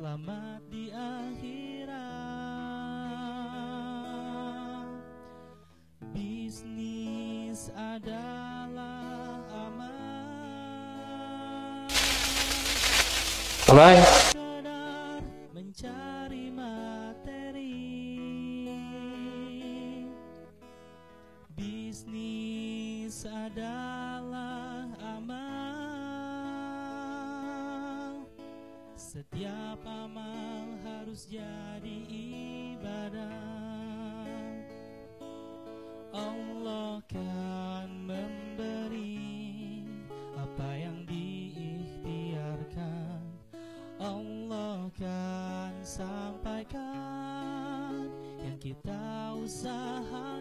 selamat di akhirat. Bisnis adalah amal, sekedar mencari materi. Bisnis adalah amal, setiap amal harus jadi ibadah. Allah kan memberi apa yang diikhtiarkan, Allah kan sampaikan yang kita usahakan.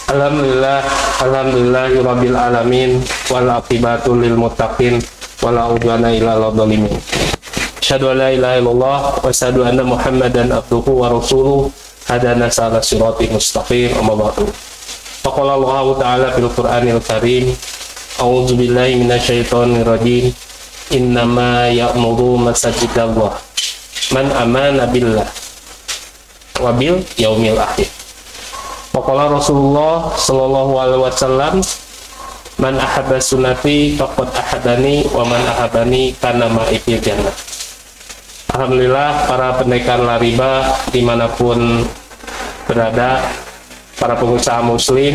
Alhamdulillahirabbil alamin wal aqibatu lil muttaqin wala udwana illa 'alal zalimin. Asyhadu an la ilaha illallah wa asyhadu anna Muhammadan abduhu wa rasuluh hadana ila siratal mustaqim. Amma ba'du. Faqala Allah ta'ala fil Qur'anil Karim, a'udzu billahi minasyaitonir rajim. Innama ya'muru masajidallah man amana billah wa bil yaumil akhir. Faqala Rasulullah sallallahu alaihi wasallam, man ahabba sunnati faqad ahadani wa man ahabani kana ma'i fil jannah. Alhamdulillah, para pendekar lariba dimanapun berada, para pengusaha muslim,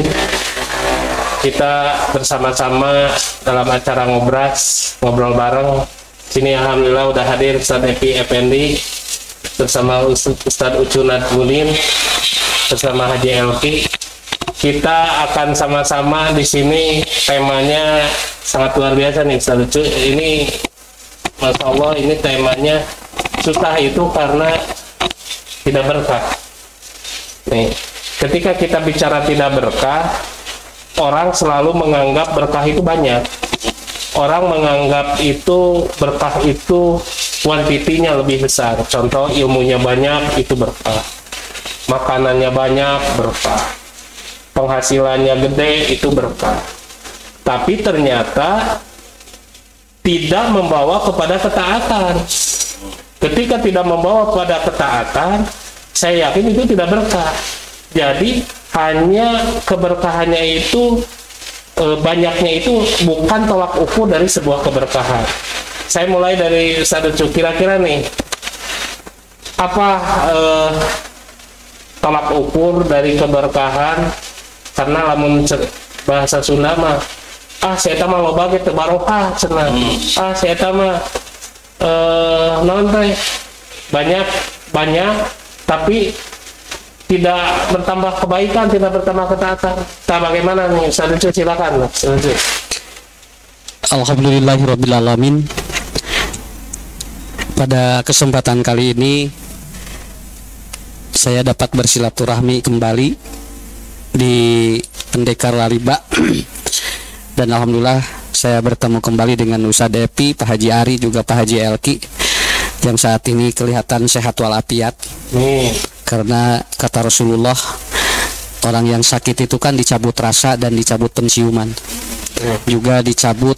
kita bersama-sama dalam acara ngobrol bareng. Sini alhamdulillah udah hadir Ustaz Epi Effendi bersama Ustaz Ucunat Gunin bersama Haji Elki. Kita akan sama-sama di sini, temanya sangat luar biasa nih Ustaz Ucu. Ini Masya Allah, ini temanya susah itu karena tidak berkah. Nih, ketika kita bicara tidak berkah, orang selalu menganggap berkah itu banyak. Orang menganggap itu berkah itu kuantitinya lebih besar. Contoh, ilmunya banyak itu berkah, makanannya banyak berkah, penghasilannya gede itu berkah. Tapi ternyata tidak membawa kepada ketaatan. Ketika tidak membawa kepada ketaatan, saya yakin itu tidak berkah. Jadi hanya keberkahannya itu, banyaknya itu bukan tolak ukur dari sebuah keberkahan. Saya mulai dari Ustaz Ucu, kira-kira nih apa tolak ukur dari keberkahan? Karena lamun bahasa Sunda mah, saya mah loba ge teu barokah cenah. Saya mah naon teh banyak tapi tidak bertambah kebaikan, tidak bertambah ketaatan. Bagaimana nih Ustaz Ucu, silakan Ustaz Ucu. Alhamdulillahirabbil alamin. Pada kesempatan kali ini saya dapat bersilaturahmi kembali di Pendekar Lariba dan alhamdulillah saya bertemu kembali dengan Ustaz Epi, Pak Haji Ari, juga Pak Haji Elki yang saat ini kelihatan sehat walafiat. Karena kata Rasulullah, orang yang sakit itu kan dicabut rasa dan dicabut penciuman, juga dicabut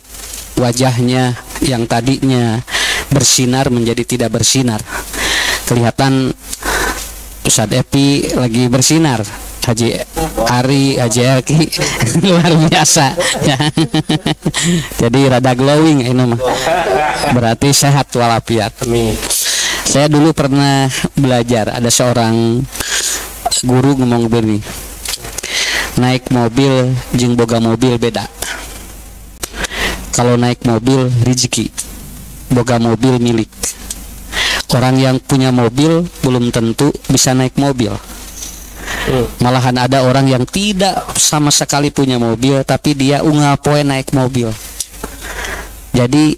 wajahnya yang tadinya bersinar menjadi tidak bersinar. Kelihatan Ustaz Epi lagi bersinar, Haji Ari, Haji Elki luar biasa ya. Jadi rada glowing ini mah, berarti sehat walafiat. Saya dulu pernah belajar, ada seorang guru ngomong begini, naik mobil jeung boga mobil beda. Kalau naik mobil rezeki, boga mobil milik. Orang yang punya mobil belum tentu bisa naik mobil. Malahan ada orang yang tidak sama sekali punya mobil tapi dia unggal poe naik mobil. Jadi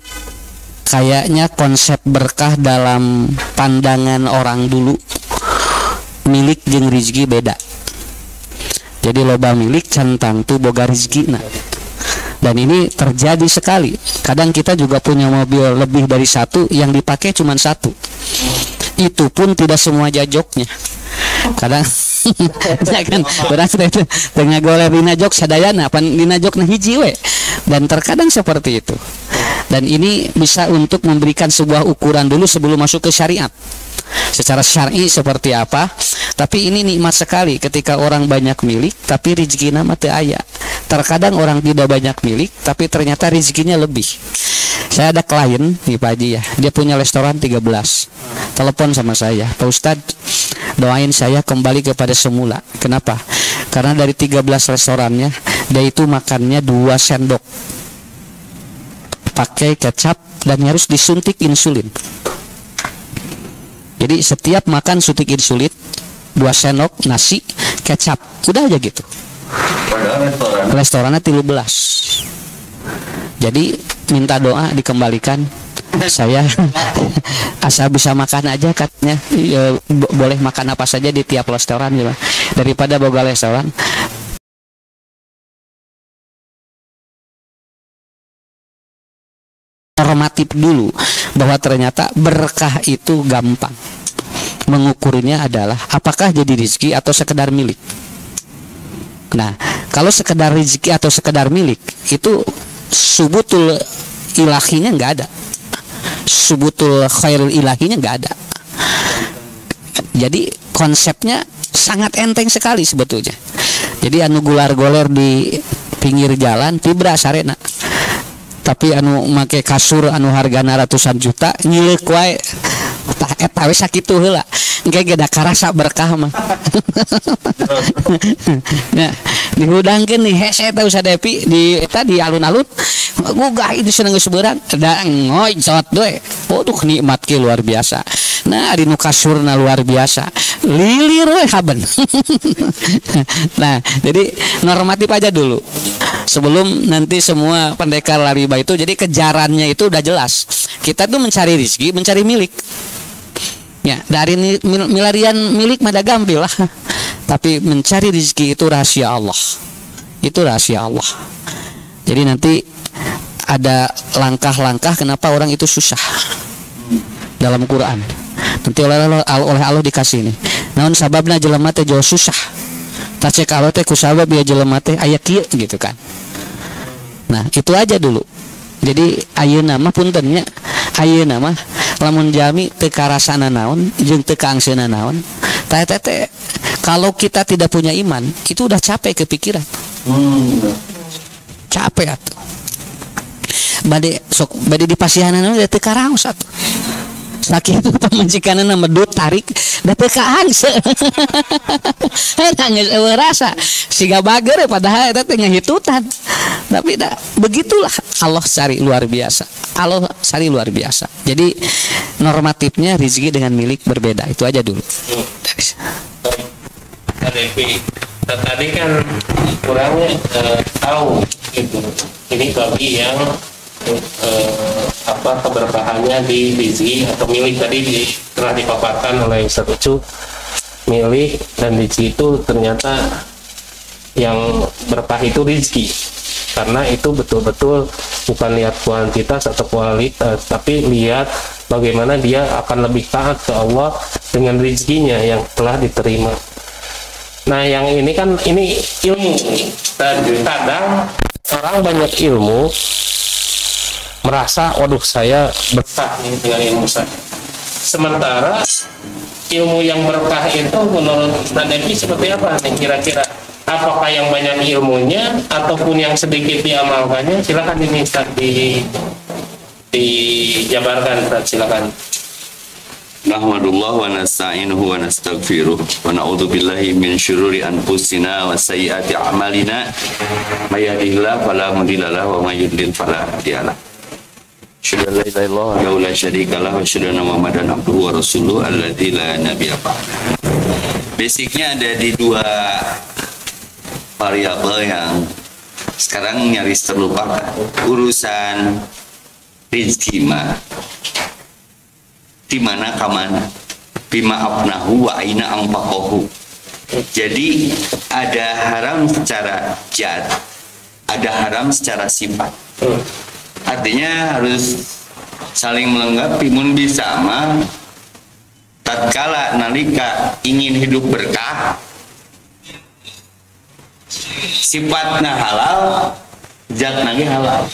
kayaknya konsep berkah dalam pandangan orang dulu, milik jeung rezeki beda. Jadi loba milik can tangtu boga rezekina. Dan ini terjadi sekali. Kadang kita juga punya mobil lebih dari satu, yang dipakai cuma satu. Itu pun tidak semua jajoknya. Kadang Ya kan, berarti itu tengah goler dina jok sadayana pan dina jok na hiji we. Dan terkadang seperti itu. Dan ini bisa untuk memberikan sebuah ukuran dulu sebelum masuk ke syariat. Secara syar'i seperti apa? Tapi ini nikmat sekali ketika orang banyak milik tapi rezekinya mah teu aya. Terkadang orang tidak banyak milik tapi ternyata rezekinya lebih. Saya ada klien nih Pak Haji ya, dia punya restoran 13. Telepon sama saya, Pak Ustadz, doain saya kembali kepada semula. Kenapa? Karena dari 13 restorannya dia itu makannya 2 sendok pakai kecap dan harus disuntik insulin. Jadi setiap makan suntik insulin 2 sendok nasi kecap, udah aja gitu. Restorannya 13. Jadi minta doa dikembalikan. Saya asal bisa makan aja katanya, ya, boleh makan apa saja di tiap restoran ya, daripada boga restoran. Normatif dulu bahwa ternyata berkah itu gampang. Mengukurnya adalah apakah jadi rezeki atau sekedar milik. Nah, kalau sekedar rezeki atau sekedar milik itu subutul ilahinya nggak ada, subutul khairul ilahinya nggak ada. Jadi konsepnya sangat enteng sekali sebetulnya. Jadi anu gular-goler di pinggir jalan tibra sarena, tapi anu make kasur anu hargana ratusan juta nyileuk wae tah eta we sakitu heula engke ge da karasa berkah mah. Nah, dihudangkeun nih hese eta Ustaz Depi di eta di alun-alun gugah itu seneng geus beuran da ngojot we. Waduh nikmat ke luar biasa. Nah, di nu kasurna luar biasa. Lilir we haben. Nah, jadi normatif aja dulu. Sebelum nanti semua pendekar riba itu, jadi kejarannya itu udah jelas. Kita tuh mencari rezeki, mencari milik. Ya, dari milarian milik mah gampil lah. Tapi mencari rezeki itu rahasia Allah. Itu rahasia Allah. Jadi nanti ada langkah-langkah kenapa orang itu susah dalam Quran. Nanti oleh Allah dikasih nih. Naon sababna jelema teh jauh susah. Tacek Allah teh kusabab ya jelema teh aya kieu gitu kan. Nah, itu aja dulu. Jadi ayeuna mah puntennya, ayeuna mah lamun jami teu karasana naon jeung teu kaangseuna naon. Tah eta teh kalau kita tidak punya iman, itu udah capek kepikiran. Capek atuh. Bade dipasihanana teu karaos atuh. Sakitu pamajikanana medut tarik da teu kaangse. Eta geus eueuh rasa siga bager padahal eta teh ngahitutan. Tapi begitulah Allah cari luar biasa. Allah cari luar biasa. Jadi normatifnya rezeki dengan milik berbeda. Itu aja dulu. Tadi kan kurangnya tahu gitu. Ini bagi yang keberkahannya di rezeki atau milik tadi telah dipaparkan oleh Ustaz Ucu. Milik dan rezeki itu ternyata yang berkah itu rezeki, karena itu betul-betul bukan lihat kuantitas atau kualitas, tapi lihat bagaimana dia akan lebih taat ke Allah dengan rezekinya yang telah diterima. Nah, yang ini kan ini ilmu. Kadang orang banyak ilmu merasa, waduh saya berkah nih dengan ilmu saya. Sementara ilmu yang berkah itu menurut Ustaz Depi seperti apa nih kira-kira? Apakah yang banyak ilmunya ataupun yang sedikit diamalkannya? Silakan ini Ustaz dijabarkan, Ustaz, silakan. Nahmadullah wa nasta'inuhu wa nastaghfiruh wa na'udzu billahi min syururi anfusina wa sayyiati a'malina may yahdihillahu fala mudilla lahu wa may yudlil fala hadiya lahu. Asyhadu an la ilaha illallah wa la syarika lahu wa asyhadu anna Muhammadan abduhu wa rasuluhu alladzi la nabiyya ba'da. Basicnya ada di dua variabel yang sekarang nyaris terlupakan. Urusan rezeki mah di mana kamana bima abnahu wa aina anfaqahu. Jadi ada haram secara jad, ada haram secara sifat. Artinya harus saling melengkapi. Mun bisa mah tatkala nalika ingin hidup berkah sifatna halal, zatna ge halal.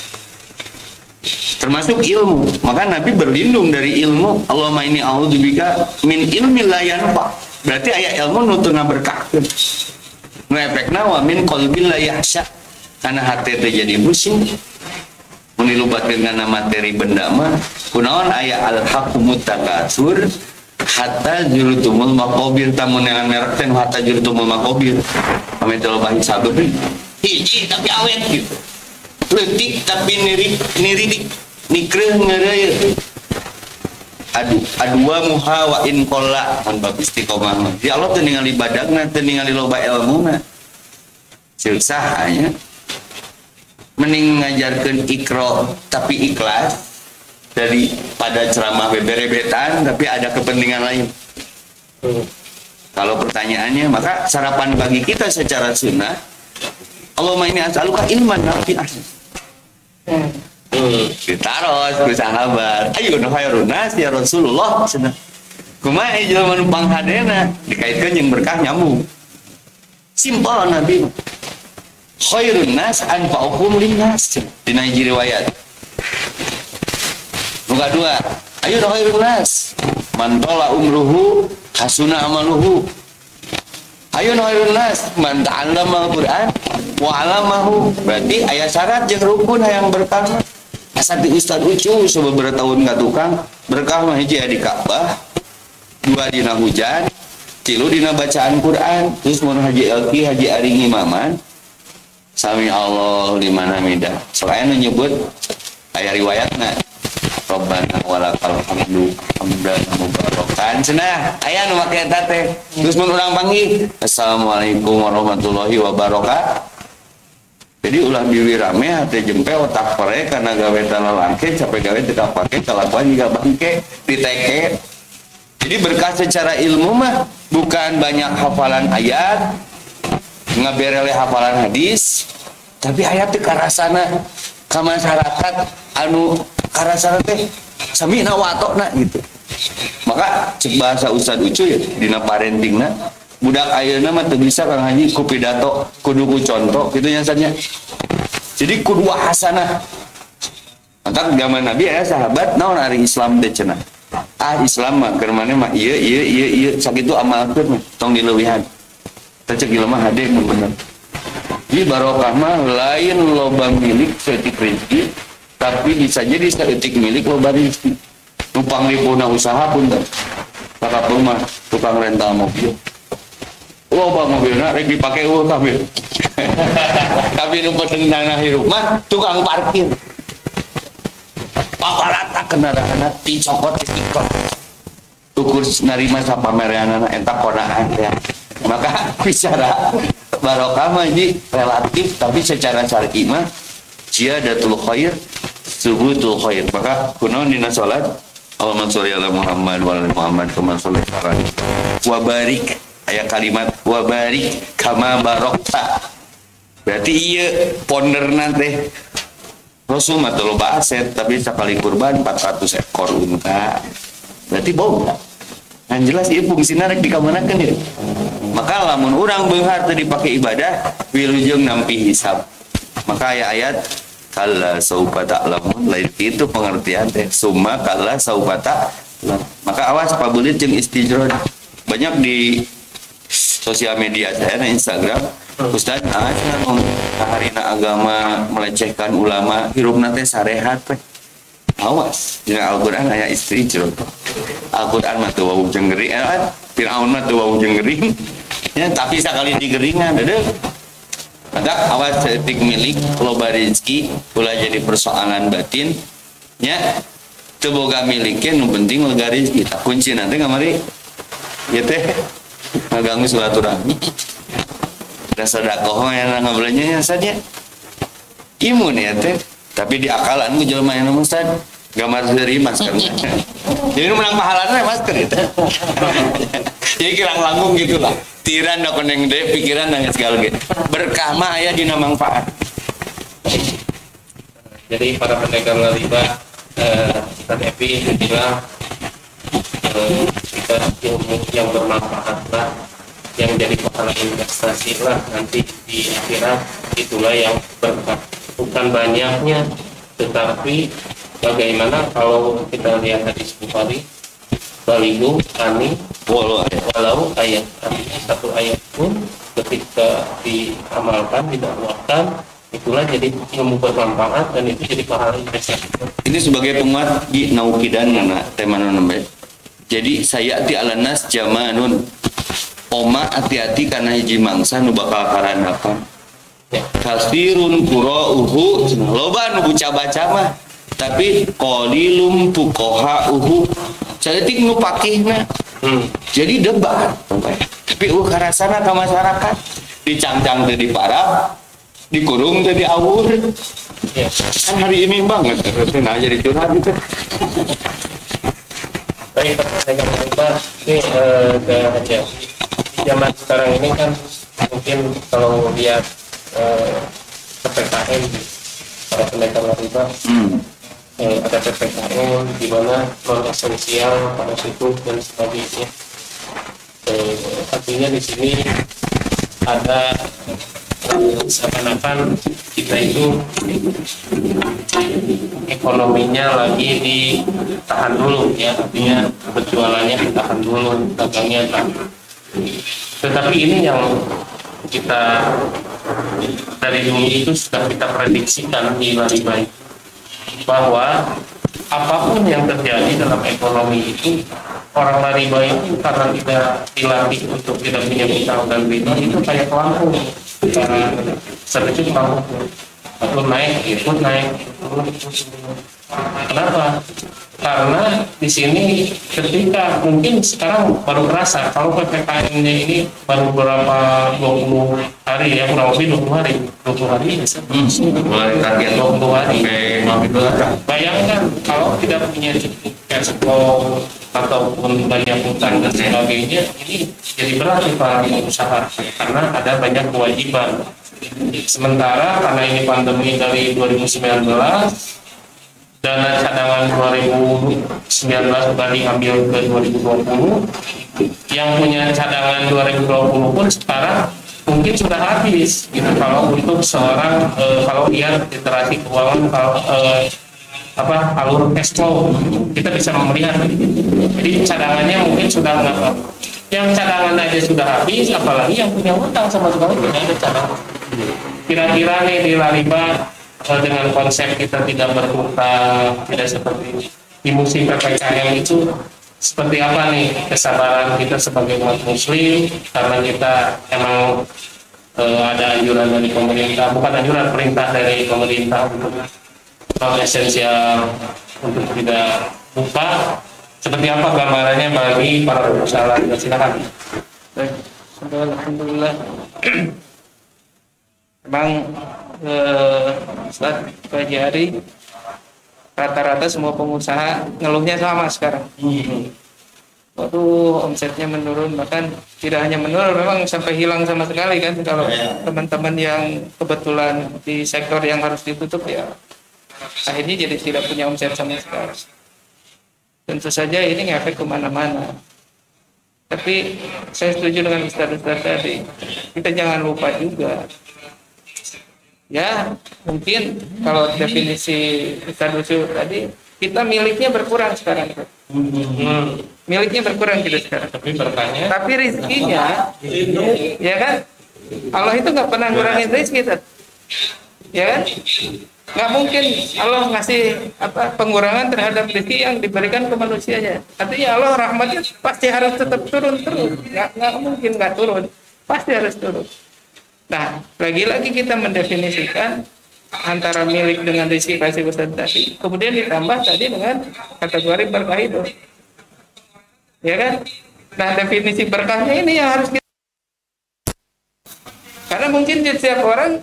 Termasuk ilmu. Maka Nabi berlindung dari ilmu. Allahumma inni a'udzubika min ilmin la yanfa. Berarti aya ilmu nu teu ngaberkahkeun. Nu efekna wa min qalbin la yahsya. Kana hati teh jadi pusing. Mun dilubatkeun kana materi benda mah kunaon aya al-haqqu mutakatsur hatta jurutumul maqabir, tamun yang merek teh hatta jurutumul maqabir. Pamit loba hisab hiji tapi awet gitu. Leutik tapi niridik nikreuh ngeureuy. Adua muha wa in qalla mun bab istiqomah. Ya Allah teu ningali badagna, teu ningali loba ilmuna. Susah anya. Mending ngajarkeun ikra tapi ikhlas daripada ceramah beberebetan tapi ada kepentingan lain. Kalau pertanyaannya, maka sarapan bagi kita secara sunnah, Allahumma inni as'aluka ilman nafi'an. Ditaros ku sahabat, ayo nu khairun nas ya Rasulullah cenah. Kumaha jelema nu panghadena dikaitkeun jeung berkah nyambung. Simpel Nabi. Khairun nas anfa'uhum linnas dina hiji riwayat. Nuka dua, ayo khairun nas man tala umruhu hasuna amaluhu. Ayo khairun nas man ta'allama al-Qur'an wa 'allamahu. Berarti aya syarat jeung rukun hayang berkah. Asa di Ustaz Ucu sababaraha tahun ka tukang berkah mah hiji di Ka'bah, dua dina hujan, tilu dina bacaan Quran, terus mun Haji Elki Haji Aring imaman sami Allah liman hamidah. Selain menyebut aya riwayatna Rabbana walakal hamdu hamdan mubarakan cenah aya nu make eta teh. Terus mun urang panggih assalamualaikum warahmatullahi wabarakatuh. Jadi ulah biwirame hate jempe otak pare kana gawe talalangke capek gawe teu kapake kalakuan juga bangke diteke. Jadi berkah secara ilmu mah bukan banyak hafalan ayat, ngaberele hafalan hadis, tapi ayat teh karasana ka masyarakat anu karasana teh sami na watona gitu. Maka cek bahasa Ustaz Ucu ya dina parentingna budak ayeuna mah teu bisa Kang Haji ku pidato kudu ku contoh kitu nya saja. Jadi kudu hasanah. Mantap zaman Nabi aya sahabat naon ari Islam teh cenah. Islam mah keur mane mah ieu sakitu amalkeun mah tong dileuwihan. Teh cek ieu mah hade mun bener. Di barokah mah lain loba milik setik rezeki, tapi bisa jadi setik milik loba rezeki. Numpang lipuna usaha pun teh. Kakak mah tukang rental mobil. Loba mobilna rek dipake kabeh. Tapi nu pentingna hirup mah tukang parkir. Paparata kendaraan dicokot dikot. Ukur narima sapamereanana eta konaan ya. Maka bicara barokah mah ji relatif tapi secara syar'i mah ziyadatul khair subutul khair. Maka kunaon dina salat Allahumma sholli ala Muhammad wa ala Muhammad kama shallaita ala wa barik aya kalimat wa barik kama barokta. Berarti ieu ponderna teh Rasul mah teu loba aset tapi sakali kurban 400 ekor unta. Berarti boga. Yang jelas ieu fungsina rek dikamanakeun ya. Maka lamun urang beunghar teu dipake ibadah wilujeng nampi hisab. Maka aya ayat kalla saufa ta'lamun lain itu pengertian teh summa kalla saufa ta'lamun. Maka awas pabelit jeung istijrod. Banyak di sosial media saya na Instagram Ustaz harina agama melecehkan ulama hirupna teh sarehat teh. Awas dina Al-Qur'an aya istijrod. Al-Qur'an mah teu wau jeung gering, Firaun mah teu wau jeung gering. Ya, tapi sakali digeringan deudeuh. Maka awas setik milik loba rezeki ulah jadi persoalan batin nya teu boga milikeun nu penting lega rezeki. Kunci nanti kamari ieu teh ngaganggu silaturahmi. Da sedekah mah yang ngabeulanya saja. Imun ya teh, tapi di akalan ku jelema anu Ustaz gambar seri masker. Jadi nu menang pahalana masker itu. Jadi kirang langgung gitulah. Tiran da koneng de pikiran nangis segala ge. Berkah mah aya dina manfaat. Jadi para pendekar riba Ustaz Epi bilang kita ilmu yang bermanfaat lah yang jadi pahala investasi lah nanti di akhirat, itulah yang berkah. Bukan banyaknya, tetapi bagaimana kalau kita lihat hadis Bukhari, baligu ani walau ayat, artinya satu ayat pun ketika diamalkan, didakwahkan, itulah jadi ilmu bermanfaat dan itu jadi pahala investasi. Ini sebagai penguat di naukidan karena tema nomor. Jadi saya ti alanas jamanun oma hati-hati karena hiji mangsa nu bakal karanapan. Kasirun qura'uhu loba nu baca-baca mah tapi qalilum fuqaha'uhu saeutik nu pakihna. Jadi debat tapi karasana ka masyarakat dicangcang teu diparah dikurung teu diawur. Ya. Kan hari ini banget nah jadi curhat gitu. Baik, pertanyaan kita ini ke aja. Zaman sekarang ini kan mungkin kalau lihat PPKM para pendekar riba, ada PPKM di mana non esensial pada situ dan sebagainya. Artinya di sini ada seakan-akan kita itu ekonominya lagi ditahan dulu ya, artinya berjualannya ditahan dulu, dagangnya tahan. Tetapi ini yang kita dari dulu itu sudah kita prediksikan di Laribai, bahwa apapun yang terjadi dalam ekonomi itu, orang Laribai itu karena tidak dilatih untuk tidak punya utang dan riba itu kayak pelampung, karena sedikit pelampung lalu naik, ikut naik. Kenapa? Karena di sini ketika mungkin sekarang baru terasa kalau PPKM-nya ini baru berapa 20 hari ya, kurang lebih 20 hari bisa. Mulai target 20 hari. Bayangkan kalau tidak punya cukup cash flow ataupun banyak utang dan sebagainya, ini jadi berat nih para pengusaha karena ada banyak kewajiban. Sementara karena ini pandemi dari 2019, dana cadangan 2019 sudah diambil ke 2020, yang punya cadangan 2020 pun sekarang mungkin sudah habis gitu. Kalau untuk seorang kalau lihat literasi keuangan, kalau alur cash flow kita bisa melihat, jadi cadangannya mungkin sudah nggak, yang cadangan aja sudah habis, apalagi yang punya utang sama sekali tidak ada cadangan. Kira-kira nih di Lariba dengan konsep kita tidak berhutang, tidak seperti ini di musim PPKM itu, seperti apa nih kesabaran kita sebagai umat muslim, karena kita emang ada anjuran dari pemerintah, bukan anjuran, perintah dari pemerintah untuk non esensial untuk tidak buka. Seperti apa gambarannya bagi para pengusaha? Silakan. Alhamdulillah. Memang Ustaz pagi hari rata-rata semua pengusaha ngeluhnya sama sekarang. Waduh, omsetnya menurun, bahkan tidak hanya menurun, memang sampai hilang sama sekali kan. Kalau teman-teman yang kebetulan di sektor yang harus ditutup ya akhirnya jadi tidak punya omset sama sekali. Tentu saja ini ngefek kemana-mana. Tapi saya setuju dengan Ustaz-Ustaz tadi, kita jangan lupa juga. Ya, mungkin kalau definisi Ustaz Ucu tadi, kita miliknya berkurang sekarang. Miliknya berkurang kita sekarang. Tapi rizkinya, ya kan? Allah itu nggak pernah ngurangin rizki, ya kan? Nggak mungkin Allah ngasih pengurangan terhadap rezeki yang diberikan ke manusianya. Artinya Allah rahmatnya pasti harus tetap turun terus. Nggak mungkin nggak turun, pasti harus turun. Nah, lagi-lagi kita mendefinisikan antara milik dengan rezeki kasih Ustaz tadi, kemudian ditambah tadi dengan kategori berkah itu, ya kan? Nah, definisi berkahnya ini yang harus kita, karena mungkin di setiap orang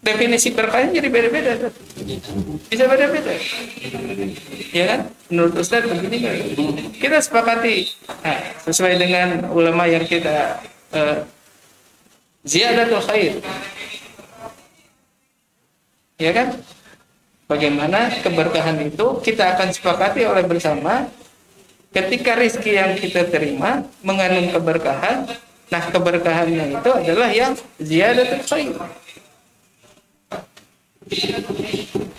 definisi berkahnya jadi beda-beda, bisa beda-beda, ya kan? Menurut Ustaz begini kan? Kita sepakati sesuai dengan ulama yang kita ziyadatul khair, ya kan? Bagaimana keberkahan itu kita akan sepakati oleh bersama. Ketika rezeki yang kita terima mengandung keberkahan, Nah, keberkahannya itu adalah yang ziyadatul khair.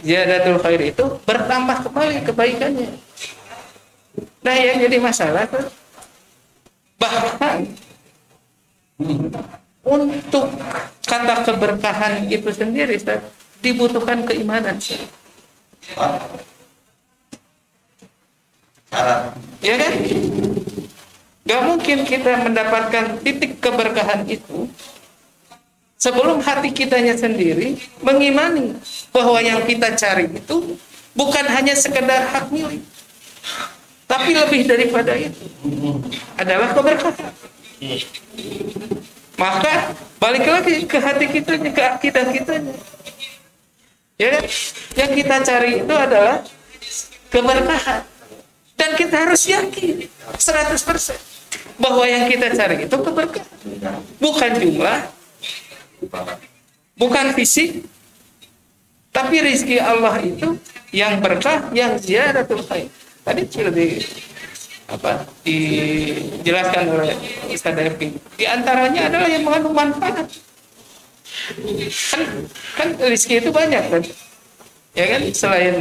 Ziyadatul khair itu bertambah kembali kebaikannya. Nah, yang jadi masalah tuh, bahkan untuk kata keberkahan itu sendiri, Ustaz, dibutuhkan keimanan. Ya kan? Gak mungkin kita mendapatkan titik keberkahan itu sebelum hati kitanya sendiri mengimani bahwa yang kita cari itu bukan hanya sekedar hak milik, tapi lebih daripada itu adalah keberkahan. Maka balik lagi ke hati kitanya, ke akidah kitanya. Ya kan? Yang kita cari itu adalah keberkahan. Dan kita harus yakin 100% bahwa yang kita cari itu keberkahan. Bukan jumlah, bukan fisik, tapi rezeki Allah itu yang berkah, yang ziyadatul khair. Tadi sudah dijelaskan oleh Ustaz Epi. Di antaranya adalah yang mengandung manfaat. Kan rezeki itu banyak kan? Ya kan,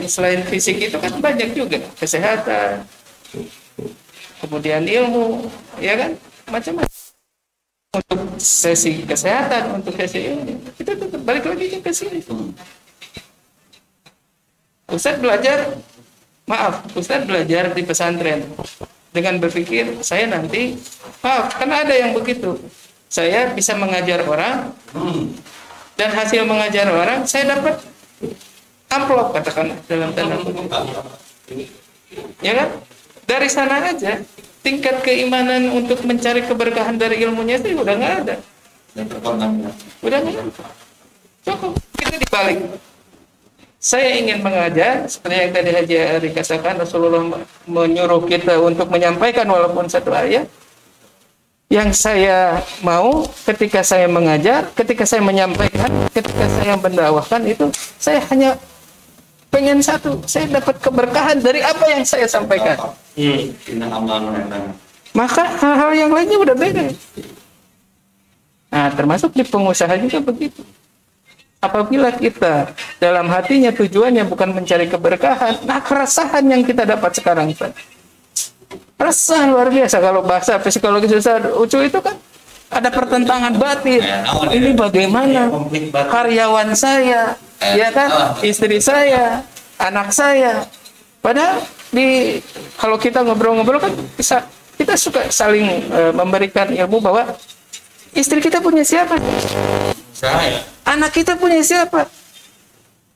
selain fisik itu kan banyak juga, kesehatan, kemudian ilmu, ya kan, macam-macam. Untuk sesi kesehatan, untuk sesi ilmu, kita tetap balik lagi ke sini. Ustaz belajar di pesantren dengan berpikir saya nanti, karena ada yang begitu, saya bisa mengajar orang, dan hasil mengajar orang saya dapat amplop, katakan dalam tanda kutip. Ya kan? Dari sana aja tingkat keimanan untuk mencari keberkahan dari ilmunya itu udah nggak ada. Udah nggak ada. Cukup kita dibalik. Saya ingin mengajar seperti yang tadi Haji Ari katakan, Rasulullah menyuruh kita untuk menyampaikan walaupun satu ayat. Yang saya mau ketika saya mengajar, ketika saya menyampaikan, ketika saya mendakwahkan itu, saya hanya pengen satu, saya dapat keberkahan dari apa yang saya sampaikan. Maka hal-hal yang lainnya udah beda. Nah, termasuk di pengusaha juga begitu. Apabila kita dalam hatinya tujuannya bukan mencari keberkahan, nah keresahan yang kita dapat sekarang, resah luar biasa. Kalau bahasa psikologi susah Ucu itu kan ada pertentangan batin. Ini bagaimana karyawan saya, ya kan, istri saya, anak saya. Padahal kalau kita ngobrol-ngobrol kan kita suka saling memberikan ilmu bahwa istri kita punya siapa, anak kita punya siapa,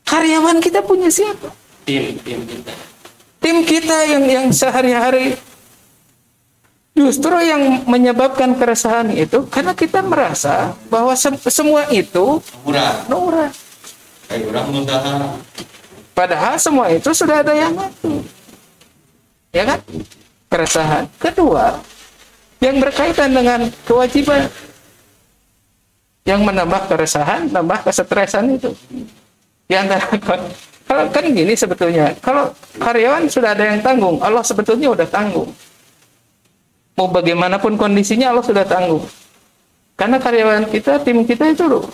karyawan kita punya siapa, tim kita yang sehari-hari. Justru yang menyebabkan keresahan itu karena kita merasa bahwa semua itu murah. Padahal semua itu sudah ada yang ngatur. Ya kan? Keresahan. Kedua, yang berkaitan dengan kewajiban yang menambah keresahan, nambah kesetresan itu. Di antara kalau kan gini sebetulnya, kalau karyawan sudah ada yang tanggung, Allah sebetulnya udah tanggung. Mau bagaimanapun kondisinya Allah sudah tanggung. Karena karyawan kita, tim kita itu loh.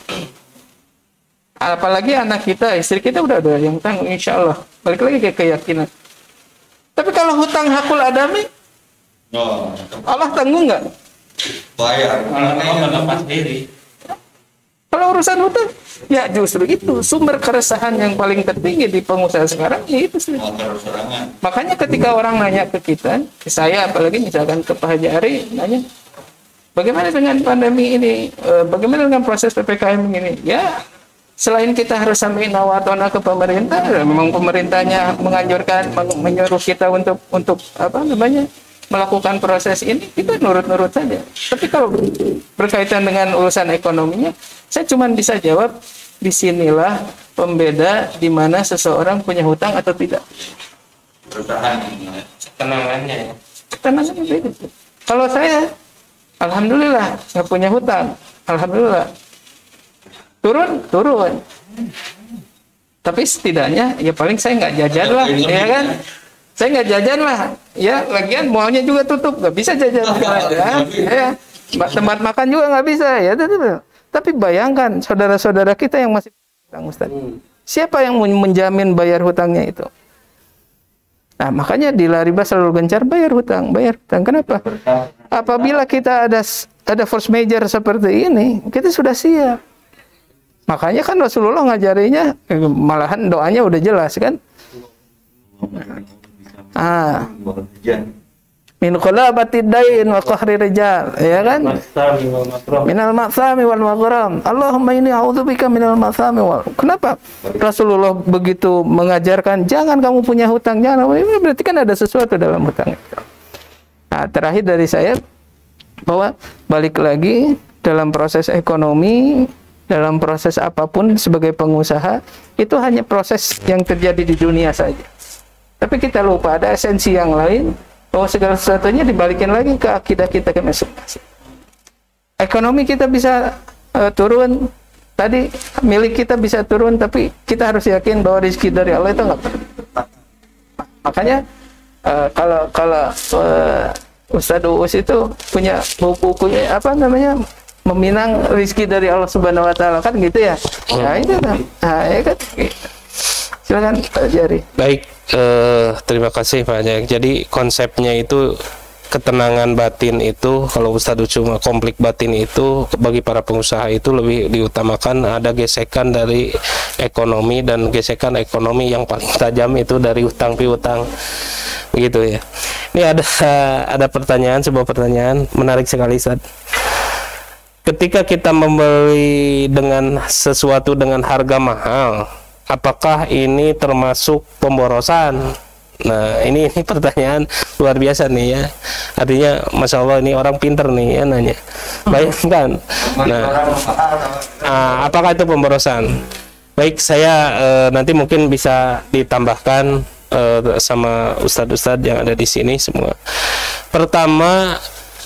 Apalagi anak kita, istri kita udah ada yang tanggung, insya Allah. Balik lagi ke keyakinan. Tapi kalau hutang hakul adami, Allah tanggung nggak? Bayar. Melepas diri. Kalau urusan hutang, ya justru itu sumber keresahan yang paling tertinggi di pengusaha sekarang, ya itu sih. Makanya ketika orang nanya ke kita, ke saya apalagi misalkan ke Pak Haji Ari, nanya, bagaimana dengan pandemi ini? Bagaimana dengan proses PPKM ini? Ya, selain kita harus sampaikan nawatona ke pemerintah, memang pemerintahnya menganjurkan, menyuruh kita untuk apa namanya? Melakukan proses ini, kita nurut-nurut saja. Tapi kalau berkaitan dengan urusan ekonominya, saya cuma bisa jawab, disinilah pembeda di mana seseorang punya hutang atau tidak. Kenangannya ya. Kenangannya beda. Kalau saya, alhamdulillah, saya punya hutang. Alhamdulillah. Turun. Tapi setidaknya, ya paling saya nggak jajan lah, ya kan? Saya nggak jajan lah, ya lagian mallnya juga tutup, nggak bisa jajan. Ya. tempat makan juga nggak bisa ya. Tapi bayangkan saudara-saudara kita yang masih hutang, Ustaz. Siapa yang menjamin bayar hutangnya itu? Nah, makanya di riba selalu gencar bayar hutang. Kenapa? Apabila kita ada force major seperti ini, kita sudah siap. Makanya kan Rasulullah ngajarinya, malahan doanya udah jelas kan? Min qalabatid dain wa qahri rijal, ya kan? Minal ma'thami wal maghram. Allahumma inni a'udzubika minal ma'thami wal. Kenapa Rasulullah begitu mengajarkan jangan kamu punya hutang, jangan. Berarti kan ada sesuatu dalam hutang itu. Nah, terakhir dari saya bahwa balik lagi dalam proses ekonomi, dalam proses apapun sebagai pengusaha, itu hanya proses yang terjadi di dunia saja. Tapi kita lupa ada esensi yang lain, bahwa segala sesuatunya dibalikin lagi ke akidah kita ke masing-masing. Ekonomi kita bisa turun, tadi milik kita bisa turun, tapi kita harus yakin bahwa rezeki dari Allah itu nggak pernah. Makanya kalau Ustadz Uus itu punya bukunya apa namanya, meminang rezeki dari Allah Subhanahu Wa Taala, kan gitu ya? Nah itu kan, ya kan. Silakan Pak Jari. Baik, terima kasih banyak. Jadi konsepnya itu ketenangan batin itu, kalau Ustadz cuma konflik batin itu bagi para pengusaha itu lebih diutamakan ada gesekan dari ekonomi, dan gesekan ekonomi yang paling tajam itu dari utang piutang, begitu ya. Ini ada pertanyaan, sebuah pertanyaan menarik sekali, Ustadz. Ketika kita membeli dengan sesuatu dengan harga mahal, apakah ini termasuk pemborosan? Nah, ini pertanyaan luar biasa nih ya. Artinya, Masya Allah, ini orang pinter nih ya nanya. Bayangkan. Nah, apakah itu pemborosan? Baik, saya nanti mungkin bisa ditambahkan sama ustadz-ustadz yang ada di sini semua. Pertama,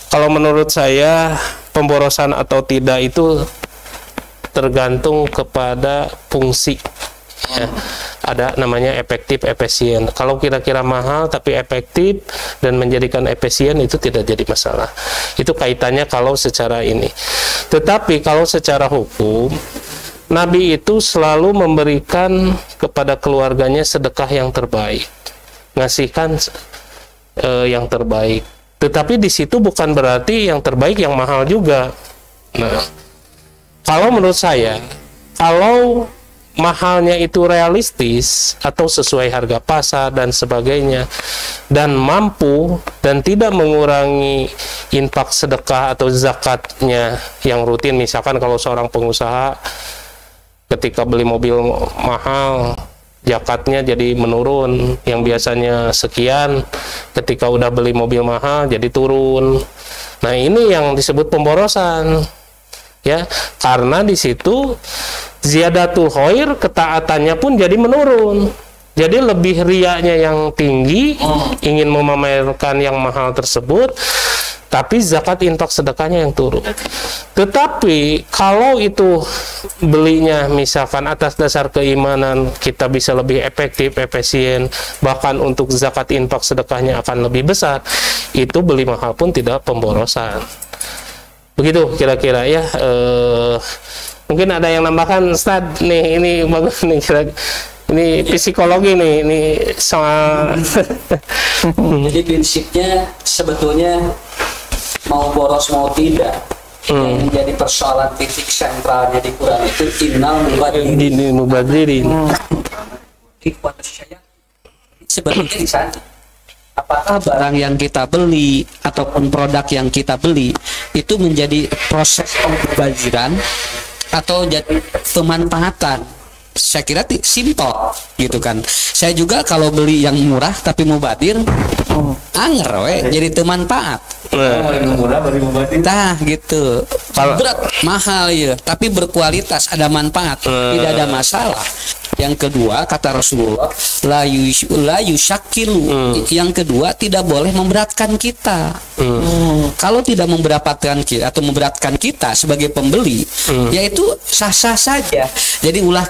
kalau menurut saya pemborosan atau tidak itu tergantung kepada fungsi. Ya, ada namanya efektif efisien. Kalau kira-kira mahal tapi efektif dan menjadikan efisien, itu tidak jadi masalah. Itu kaitannya kalau secara ini. Tetapi kalau secara hukum, Nabi itu selalu memberikan kepada keluarganya sedekah yang terbaik, ngasihkan yang terbaik. Tetapi di situ bukan berarti yang terbaik yang mahal juga. Nah, kalau menurut saya, kalau mahalnya itu realistis atau sesuai harga pasar dan sebagainya, dan mampu dan tidak mengurangi infak sedekah atau zakatnya yang rutin. Misalkan kalau seorang pengusaha ketika beli mobil mahal, zakatnya jadi menurun, yang biasanya sekian ketika udah beli mobil mahal jadi turun. Nah, ini yang disebut pemborosan ya, karena di situ ziyadatul khair, ketaatannya pun jadi menurun. Jadi lebih riaknya yang tinggi, ingin memamerkan yang mahal tersebut, tapi zakat infak sedekahnya yang turun. Tetapi kalau itu belinya misalkan atas dasar keimanan, kita bisa lebih efektif, efisien, bahkan untuk zakat infak sedekahnya akan lebih besar, itu beli mahal pun tidak pemborosan. Begitu kira-kira ya. Mungkin ada yang nambahkan, Ustadz? Nih, ini bagus nih, ini psikologi nih, ini soal. Jadi prinsipnya sebetulnya mau boros mau tidak, yang menjadi persoalan titik sentralnya di Quran itu innal mubadirin. Sebetulnya di sana, apakah barang yang kita beli ataupun produk yang kita beli itu menjadi proses pembaziran atau jadi pemanfaatan? Saya kira simpel gitu kan. Saya juga kalau beli yang murah tapi mubadir, anger jadi temanfaat. Nah gitu. Berat mahal ya, tapi berkualitas, ada manfaat, tidak ada masalah. Yang kedua, kata Rasulullah, la yushakilu. Yang kedua, tidak boleh memberatkan kita. Kalau tidak memberatkan kita atau memberatkan kita sebagai pembeli, yaitu sah-sah saja. Jadi ulah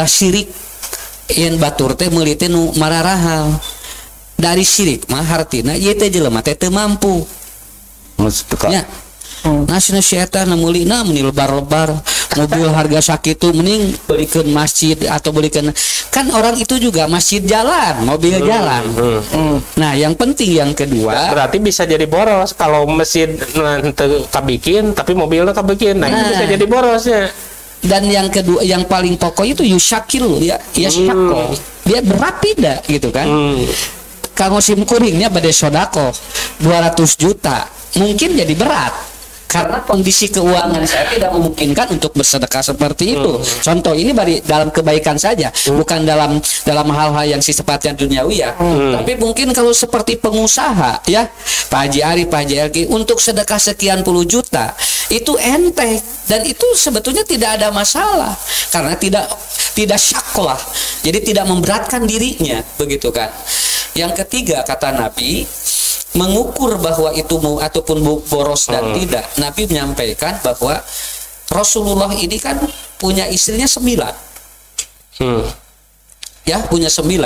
syirik yang batur teh meuli teh nu mararahal. Dari syirik mah hartina ieu teh jelema teh teu mampu. Ya. Nasina syaitan mulina meni lebar-lebar mobil harga sakitu mending belikan masjid atau belikan kan orang itu juga masjid jalan mobil jalan. Nah yang penting yang kedua berarti bisa jadi boros kalau mesin kabikin tapi mobilnya kabikin, nah itu bisa jadi borosnya. Dan yang kedua yang paling pokok itu yusyakil ya syakko dia berat tidak gitu kan. Kang Osim kuringnya pada sodako 200 juta mungkin jadi berat karena kondisi keuangan saya tidak memungkinkan untuk bersedekah seperti itu. Contoh ini dalam kebaikan saja, bukan dalam hal-hal yang sifatnya duniawi ya. Tapi mungkin kalau seperti pengusaha ya, Pak Haji Ari, Pak Haji Elki, untuk sedekah sekian puluh juta itu enteng dan itu sebetulnya tidak ada masalah karena tidak syaklah. Jadi tidak memberatkan dirinya begitu kan. Yang ketiga kata Nabi mengukur bahwa itu mau ataupun boros dan tidak, Nabi menyampaikan bahwa Rasulullah ini kan punya istrinya 9 ya, punya 9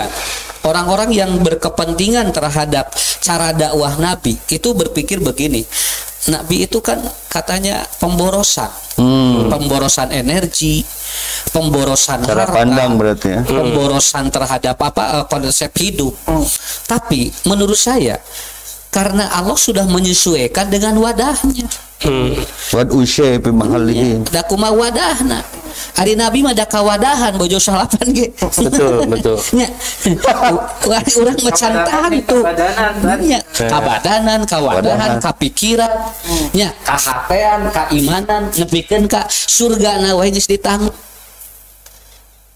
orang-orang yang berkepentingan terhadap cara dakwah Nabi itu berpikir begini, Nabi itu kan katanya pemborosan pemborosan energi, pemborosan cara harta, pandang berarti ya, pemborosan terhadap konsep hidup. Tapi menurut saya karena Allah sudah menyesuaikan dengan wadahnya. Wad usai pemahalihin. Da kumaha wadahna. Ari Nabi mah da kawadahan bojo salapan ge. Betul. Nya. Urang macan tantu. Nya, kabadanan, kawadahan, kapikiran, nya, kahatean, keimanan, nepikeun ka surgana wae geus ditanggung.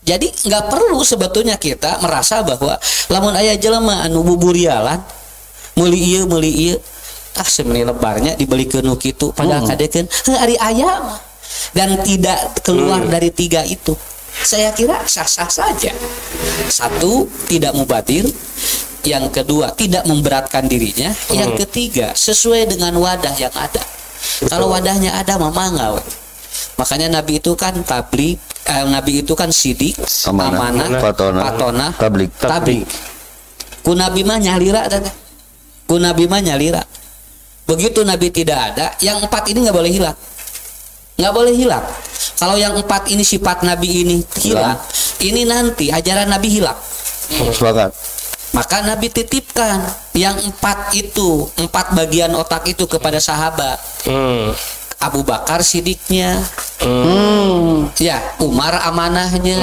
Jadi nggak perlu sebetulnya kita merasa bahwa lamun aya jelema anu buburialan meuli ieu semeni lebarnya dibelikeun nu kitu padahal kadekeun ari aya dan tidak keluar dari 3 itu. Saya kira sah-sah saja. 1 tidak mubadir, yang kedua tidak memberatkan dirinya, yang ketiga sesuai dengan wadah yang ada. Kalau wadahnya ada mah mangga. Makanya Nabi itu kan tabligh, Nabi itu kan sidik, amanah, patona, tabligh. Ku Nabi mah nyalira dan ku Nabi mah nyalira. Begitu Nabi tidak ada, yang 4 ini nggak boleh hilang. Nggak boleh hilang. Kalau yang 4 ini sifat Nabi ini hilang, ini nanti ajaran Nabi hilang. Sepakat. Maka Nabi titipkan yang 4 itu, 4 bagian otak itu kepada sahabat. Abu Bakar sidiknya, ya Umar amanahnya.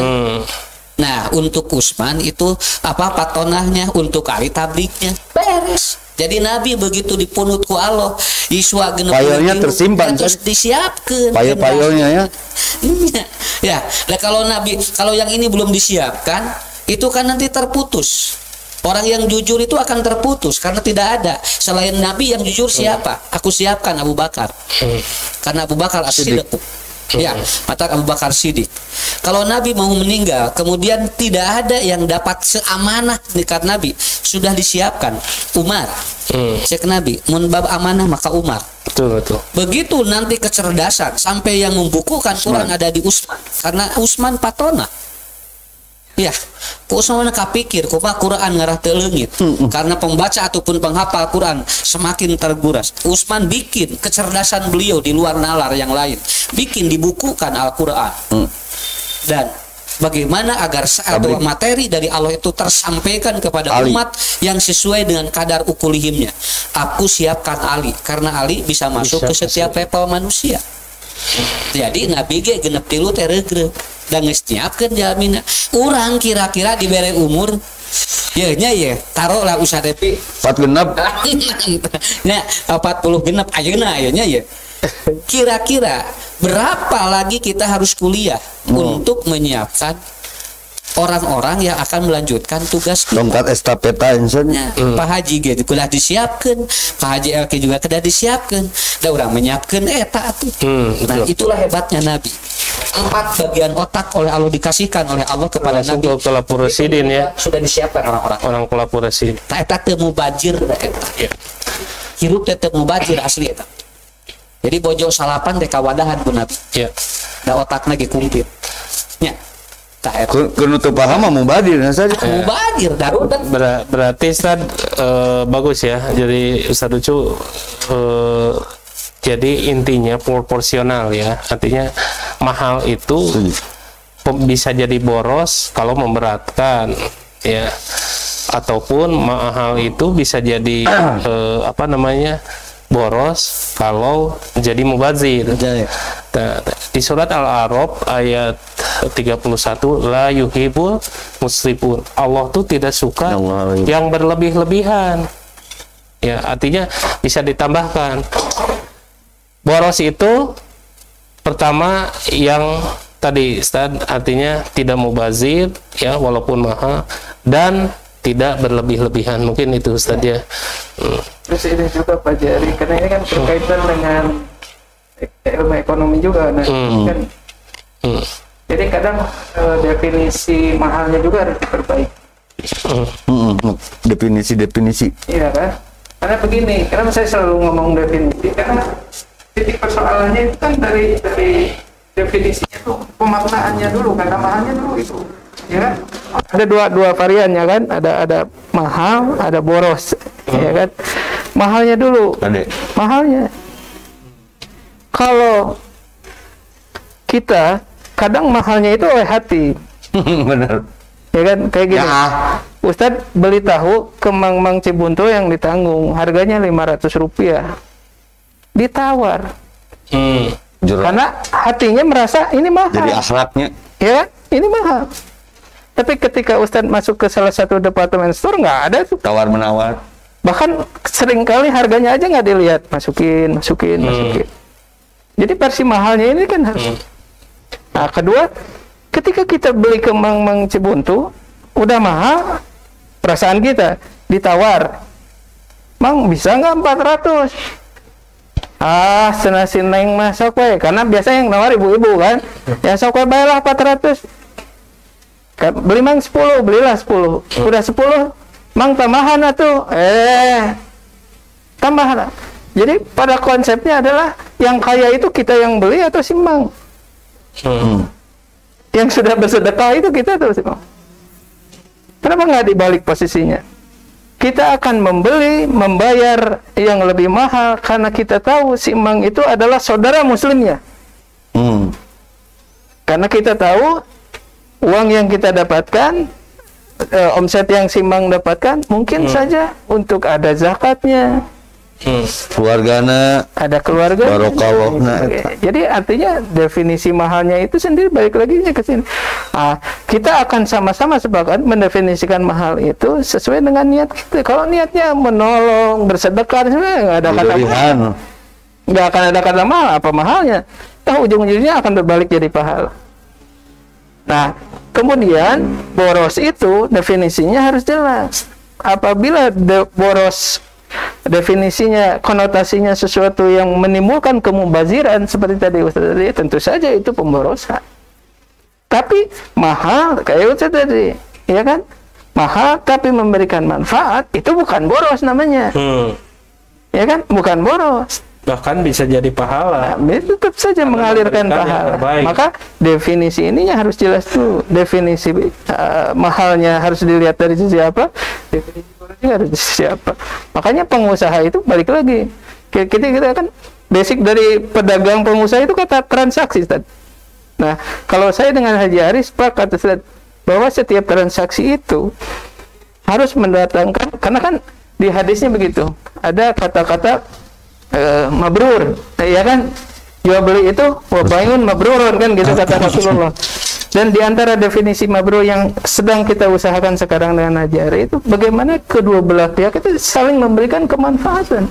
Nah untuk Utsman itu patonahnya, untuk Ali tablighnya, beres. Jadi Nabi begitu dipunut ku Allah, Yiswa genep payolnya tersimpan terus disiapkan. Payol-payolnya ya. Ya, nah kalau yang ini belum disiapkan, itu kan nanti terputus. Orang yang jujur itu akan terputus karena tidak ada selain Nabi yang jujur siapa? Aku siapkan Abu Bakar. Karena Abu Bakar as-Siddiq. Ya, mata Abu Bakar Siddiq. Kalau Nabi mau meninggal, kemudian tidak ada yang dapat seamanah dekat Nabi, sudah disiapkan Umar. Cek Nabi, mun bab amanah maka Umar. Betul. Begitu nanti kecerdasan sampai yang membukukan Quran ada di Utsman, karena Utsman patona. Ya, ku Utsman kapikir kumaha Quran ngarah teu leungit. Karena pembaca ataupun penghafal Quran semakin terguras. Utsman bikin kecerdasan beliau di luar nalar yang lain. Bikin dibukukan Al-Qur'an. Dan bagaimana agar materi dari Allah itu tersampaikan kepada umat yang sesuai dengan kadar ukulihimnya. Aku siapkan Ali karena Ali bisa masuk ke setiap level manusia. Jadi Nabi ge genep 3 teh regreg dan geus nyiapkeun jalmina. Urang kira-kira dibere umur ya taruhlah Ustaz Depi 4 genep. Nya 40 genep ayeuna aya nya ya. Kira-kira berapa lagi kita harus kuliah untuk menyiapkan orang-orang yang akan melanjutkan tugas kita. Tongkat estafeta insennya. Pak Haji gitu kulah disiapkan, Pak Haji Elki juga kedah disiapkan. Da urang menyiapkan eta atuh. Nah, itulah hebatnya Nabi. 4 bagian otak oleh Allah dikasihkan oleh Allah kepada Nabi. Kelapur residin ya. Sudah disiapkan orang-orang. Orang kelapur residin. Nah, eta teu mubajir eta. Hirup teu mubajir asli eta. Jadi bojo salapan teh kawadahan ku Nabi. Ya. Da otakna ge kumplit. Nya. Kudu teu paham mah mubadir saja. Mubadir darurat. Berarti Ustaz bagus ya. Jadi Ustaz Ucu jadi intinya proporsional ya. Artinya mahal itu bisa jadi boros kalau memberatkan ya. Ataupun mahal itu bisa jadi boros kalau jadi mubazir. Di surat Al-A'raf ayat 31, la yuhibbul musrifun. Allah tuh tidak suka yang berlebih-lebihan. Ya, artinya bisa ditambahkan. Boros itu pertama yang tadi Ustaz, artinya tidak mubazir ya walaupun mahal, dan tidak berlebih-lebihan. Mungkin itu Ustaz ya. Terus ini juga Pak Jari, karena ini kan berkaitan dengan ilmu ekonomi juga, kan. Jadi kadang definisi mahalnya juga harus diperbaiki. Definisi. Iya kan? Karena begini, karena saya selalu ngomong definisi, karena titik persoalannya itu kan dari definisinya tuh pemaknaannya dulu, kata mahalnya dulu itu. Ya kan? Ada dua variannya kan, ada mahal, ada boros, ya kan? Mahalnya dulu. Mahalnya. Kalau kita kadang mahalnya itu oleh hati. Benar. Ya kan, kayak gini. Ustadz beli tahu ke Mang Cibuntu yang ditanggung, harganya Rp500. Ditawar. Karena hatinya merasa ini mahal. Jadi akhlaknya. Ya, ini mahal. Tapi ketika Ustadz masuk ke salah satu departemen store, nggak ada tuh. Tawar menawar. Bahkan seringkali harganya aja nggak dilihat, masukin. Jadi versi mahalnya ini kan harus. Nah, kedua, ketika kita beli ke Mang Cibuntu, udah mahal, perasaan kita ditawar, Mang bisa nggak 400? Senasi neng mah sok we, karena biasanya yang nawar ibu-ibu kan, ya sok we bayarlah 400. Beli Mang 10, belilah 10. Udah 10, Mang tambahan atuh. Tambahan. Jadi pada konsepnya adalah yang kaya itu kita yang beli atau si Mang? Yang sudah bersedekah itu kita atau si Mang? Kenapa nggak dibalik posisinya? Kita akan membayar yang lebih mahal karena kita tahu si Mang itu adalah saudara muslimnya. Karena kita tahu uang yang kita dapatkan, omset yang si Mang dapatkan, mungkin saja untuk ada zakatnya, keluargana, ada keluarga, barokahna. Jadi artinya definisi mahalnya itu sendiri balik lagi ke sini. Kita akan sama-sama sepakat mendefinisikan mahal itu sesuai dengan niat kita. Kalau niatnya menolong, bersedekah, sebenarnya nggak ada kata mahal. Nggak akan ada kata mahal. Apa mahalnya? Ujung-ujungnya akan berbalik jadi pahala. Nah, kemudian boros itu definisinya harus jelas. Apabila boros definisinya, konotasinya sesuatu yang menimbulkan kemubaziran seperti tadi Ustaz tadi, tentu saja itu pemborosan. Tapi mahal kayak Ustaz tadi, ya kan? Mahal tapi memberikan manfaat, itu bukan boros namanya. Ya kan? Bukan boros. Bahkan bisa jadi pahala. Tetap saja mengalirkan pahala. Maka definisi ininya harus jelas tuh. Definisi mahalnya harus dilihat dari sisi apa? Definisi borosnya harus dari sisi apa? Makanya pengusaha itu balik lagi. Kita kan basic dari pedagang pengusaha itu kata transaksi, Ustaz. Nah, kalau saya dengan Haji Aris sepakat, Ustaz, bahwa setiap transaksi itu harus mendatangkan, karena kan di hadisnya begitu. Ada kata-kata mabrur, ya kan? Jual beli itu wabayun mabrurun kan gitu kata Rasulullah. Dan di antara definisi mabrur yang sedang kita usahakan sekarang dengan Haji Ari itu bagaimana kedua belah pihak itu saling memberikan kemanfaatan.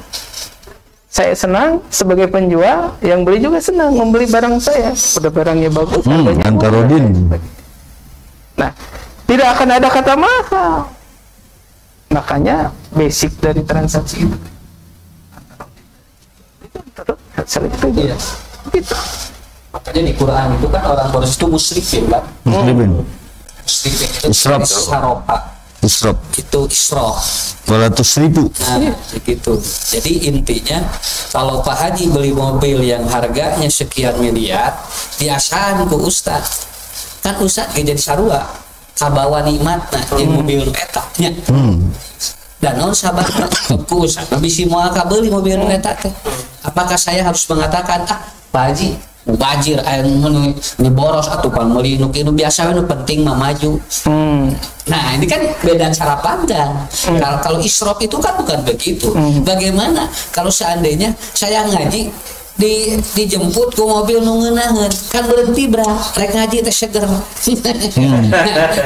Saya senang sebagai penjual, yang beli juga senang membeli barang saya. Udah barangnya bagus, harganya murah. Nah, tidak akan ada kata mahal. Makanya basic dari transaksi itu Iya. Gitu. Makanya di Quran itu kan orang boros itu musrikin, kan? Musrikin itu israf. Itu israf. 200.000. Nah, gitu. Jadi intinya kalau Pak Haji beli mobil yang harganya sekian miliar, diasahan ke Ustaz. kan Ustaz ge jadi sarua kabawa nikmatna jeung mobil eta nya. Dan non sabar ku Ustaz bisi moal kabeli mobil eta teh. Apakah saya harus mengatakan Pak Haji bajir aya nu boros atuh pan meuli nu biasa we nu penting mah maju. Nah, ini kan beda cara pandang. Kalau israf itu kan bukan begitu. Bagaimana kalau seandainya saya ngaji dijemput ke mobil nu ngeunaheun kan berhenti rek ngaji teh seger.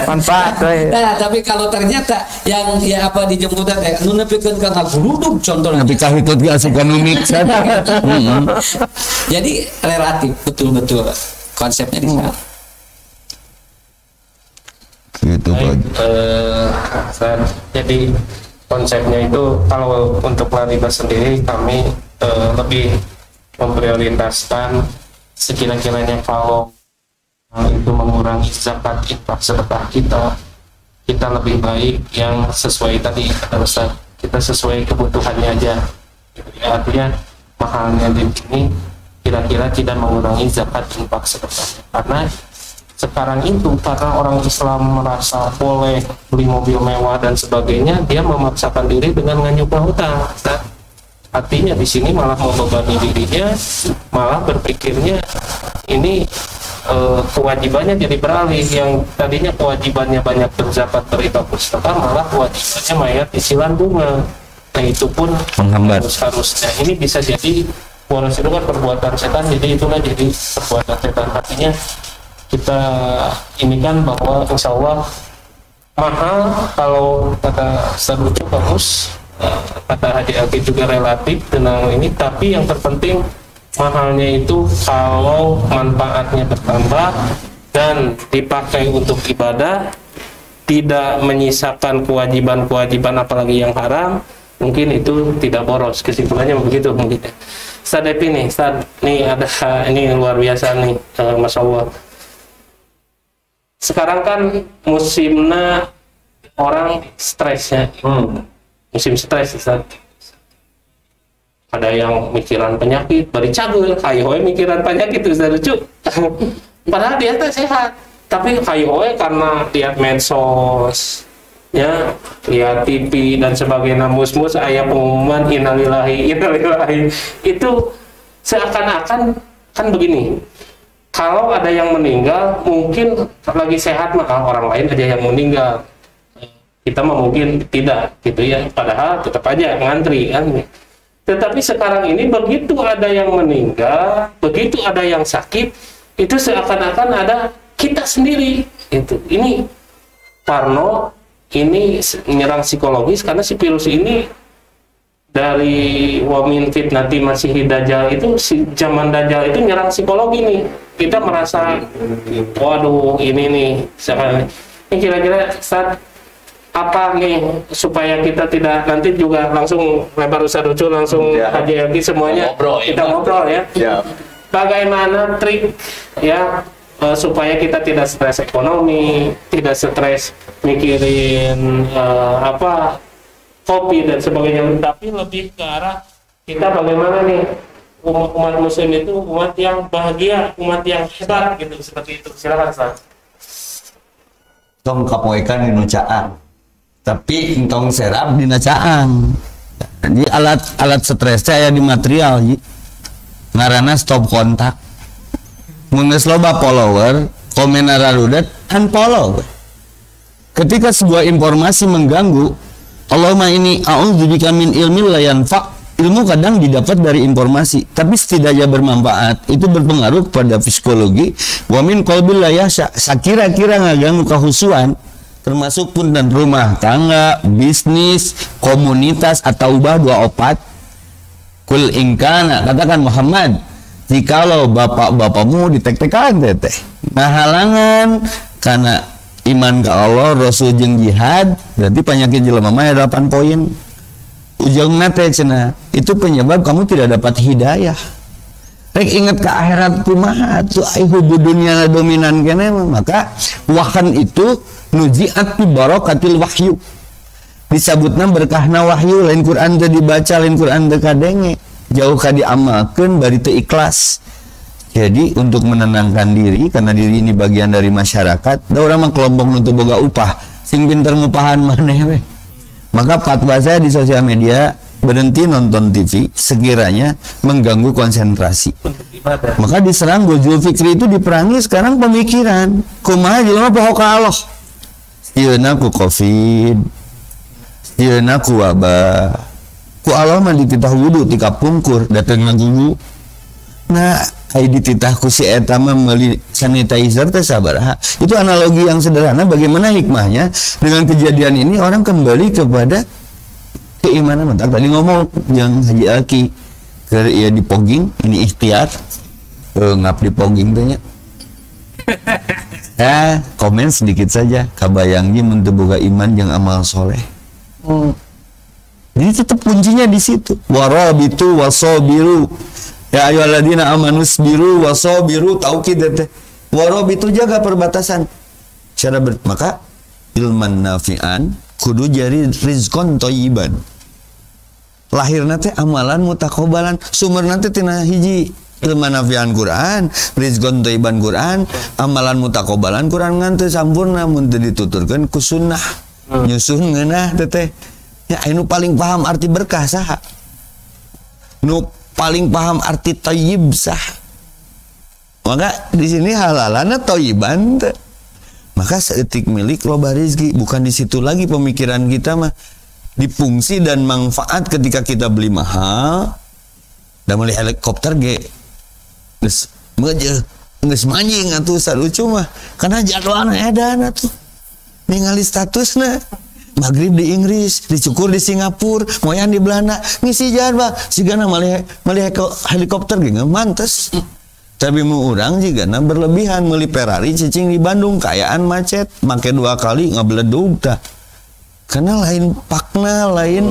Manfaat we. Nah, tapi kalau ternyata yang ya apa dijemput teh nu nepikeun ka ngaguludug contohna. Tapi kahitut ge asup ka numik. Jadi relatif betul-betul konsepnya di sana. Gitu Pak. Jadi konsepnya itu kalau untuk Laribah sendiri kami lebih memprioritaskan sekira-kiranya kalau itu mengurangi zakat infak sedekah kita lebih baik yang sesuai tadi kata Ustaz, kita sesuai kebutuhannya aja. Artinya mahalnya di sini kira-kira tidak mengurangi zakat infak sedekah, karena sekarang itu karena orang Islam merasa boleh beli mobil mewah dan sebagainya, dia memaksakan diri dengan nganyupa hutang. Artinya di sini malah membebani dirinya, malah berpikirnya ini kewajibannya jadi beralih, yang tadinya kewajibannya banyak berzakat berinfak bersedekah malah kewajibannya mayat cicilan bunga. Nah itu pun harusnya ini bisa jadi boros itu kan perbuatan setan, jadi itulah jadi perbuatan setan. Artinya kita ini kan bahwa insya Allah mahal kalau kata Saducu bagus, kata Haji Alki juga relatif dengan ini, tapi yang terpenting mahalnya itu kalau manfaatnya bertambah dan dipakai untuk ibadah, tidak menyisakan kewajiban-kewajiban apalagi yang haram, mungkin itu tidak boros. Kesimpulannya begitu mungkin. Ustaz Depi nih, Ustaz, nih ada ini luar biasa nih, Masya Allah. Sekarang kan musimnya orang stresnya, musim stres, Ustaz. Ada yang mikiran penyakit, bari cagul, kayu hoe mikiran penyakit, Ustaz lucu. Padahal dia teh sehat, tapi kayu hoe karena lihat medsos, ya, lihat TV dan sebagainya, mus-mus aya pengumuman innalillahi, itu seakan-akan kan begini. Kalau ada yang meninggal, mungkin lagi sehat maka orang lain aja yang meninggal. Kita mah mungkin tidak, gitu ya. Padahal tetap aja ngantri kan. Tetapi sekarang ini begitu ada yang meninggal, begitu ada yang sakit, itu seakan-akan ada kita sendiri. Itu. Ini parno, ini menyerang psikologis karena si virus ini dari wamin fitnati masih dajjal itu, si zaman dajjal itu nyerang psikologi nih. Kita merasa waduh ini nih sekarang ini kira-kira saat apa nih supaya kita tidak nanti juga langsung lebar Ustaz Ucu langsung Haji Elki semuanya kita ngobrol ya. Bagaimana trik ya supaya kita tidak stres ekonomi, tidak stres mikirin apa kopi dan sebagainya, tapi lebih ke arah kita bagaimana nih umat muslim itu umat yang bahagia, umat yang hebat gitu, seperti itu. Silakan Ustaz. Tong kapoekan di nucaan, tapi entong serap di nacaan. Jadi alat stresnya aya di material, ngaranna stop kontak. Mun geus loba follower, komentar rarudet unfollow. Ketika sebuah informasi mengganggu, Allahumma ini a'udzubika min ilmin la yanfa'. Ilmu kadang didapat dari informasi, tapi setidaknya bermanfaat. Itu berpengaruh pada psikologi. Wa min qalbil la yasha. Sakira-kira ngaganggu kehusuan, termasuk pun dan rumah tangga, bisnis, komunitas atau ubah dua opat. Kul ingkana, katakan Muhammad, jikalau bapak-bapakmu ditek-tekan teteh. Nah halangan karena iman ke Allah, Rasul jeung jihad, berarti penyakit jelema mah 8 poin. Ujungna teh cenah, itu penyebab kamu tidak dapat hidayah. Rek ingat ke akhirat kumaha tuh ai hubud dunia dominan kene, maka wahan itu nujiat bi barakatil wahyu. Disebutna berkahna wahyu, lain Quran teh dibaca, lain Quran teh kadenge. Jauh ka diamalkeun bari teu ikhlas. Jadi untuk menenangkan diri, karena diri ini bagian dari masyarakat, da orang mah kelompok nuntut boga upah, sing pinter ngupahan maneh we. Maka fatwa saya di sosial media, berhenti nonton TV sekiranya mengganggu konsentrasi. Maka diserang Gojul Fikri itu diperangi sekarang pemikiran. Kumaha jelema poho ka Allah. Sieuna ku Covid, sieuna ku wabah. Ku Allah mah dititah wudu ti kapungkur datang ngagulu. Nah, ai dititah ku si eta mah meuli sanitizer teh sabaraha. Itu analogi yang sederhana bagaimana hikmahnya dengan kejadian ini orang kembali kepada keimanan. Mentak tadi ngomong yang Haji Alki ke ya di pogging ini ikhtiar ngap di pogging tanya ya komen sedikit saja kabayangnya mentebuka iman yang amal soleh. Jadi tetap kuncinya di situ. Warabitu wasobiru ya ayyuhalladzina amanu sabiru wasobiru taukid teh. Warabitu jaga perbatasan. Cara maka ilman nafi'an kudu jari rizqon thayyiban. Lahirna teh amalan mutaqabbalan, sumberna teh tina hiji ilman nafi'an Quran, rizqon thayyiban Quran, amalan mutaqabbalan Quran ngan teu sampurna mun teu dituturkeun ku sunnah. Nyusun ngeunah teh. Ya anu paling paham arti berkah saha? Nu paling paham arti thayyib saha? Maka di sini halalana thayyiban teh. Maka seetik milik loba rezeki, bukan di situ lagi pemikiran kita mah di fungsi dan manfaat ketika kita beli mahal dan beli helikopter ge geus meujeuh geus manjing atuh salucu mah karena jadwalna edan atuh ningali statusna maghrib di Inggris, dicukur di Singapura, moyan di Belanda, ngisi jadwal sigana malih helikopter ge mantes. Tapi mu urang jigana berlebihan meuli Ferrari cicing di Bandung kayaan macet, make 2 kali ngabeledug tah. Karena lain pakna, lain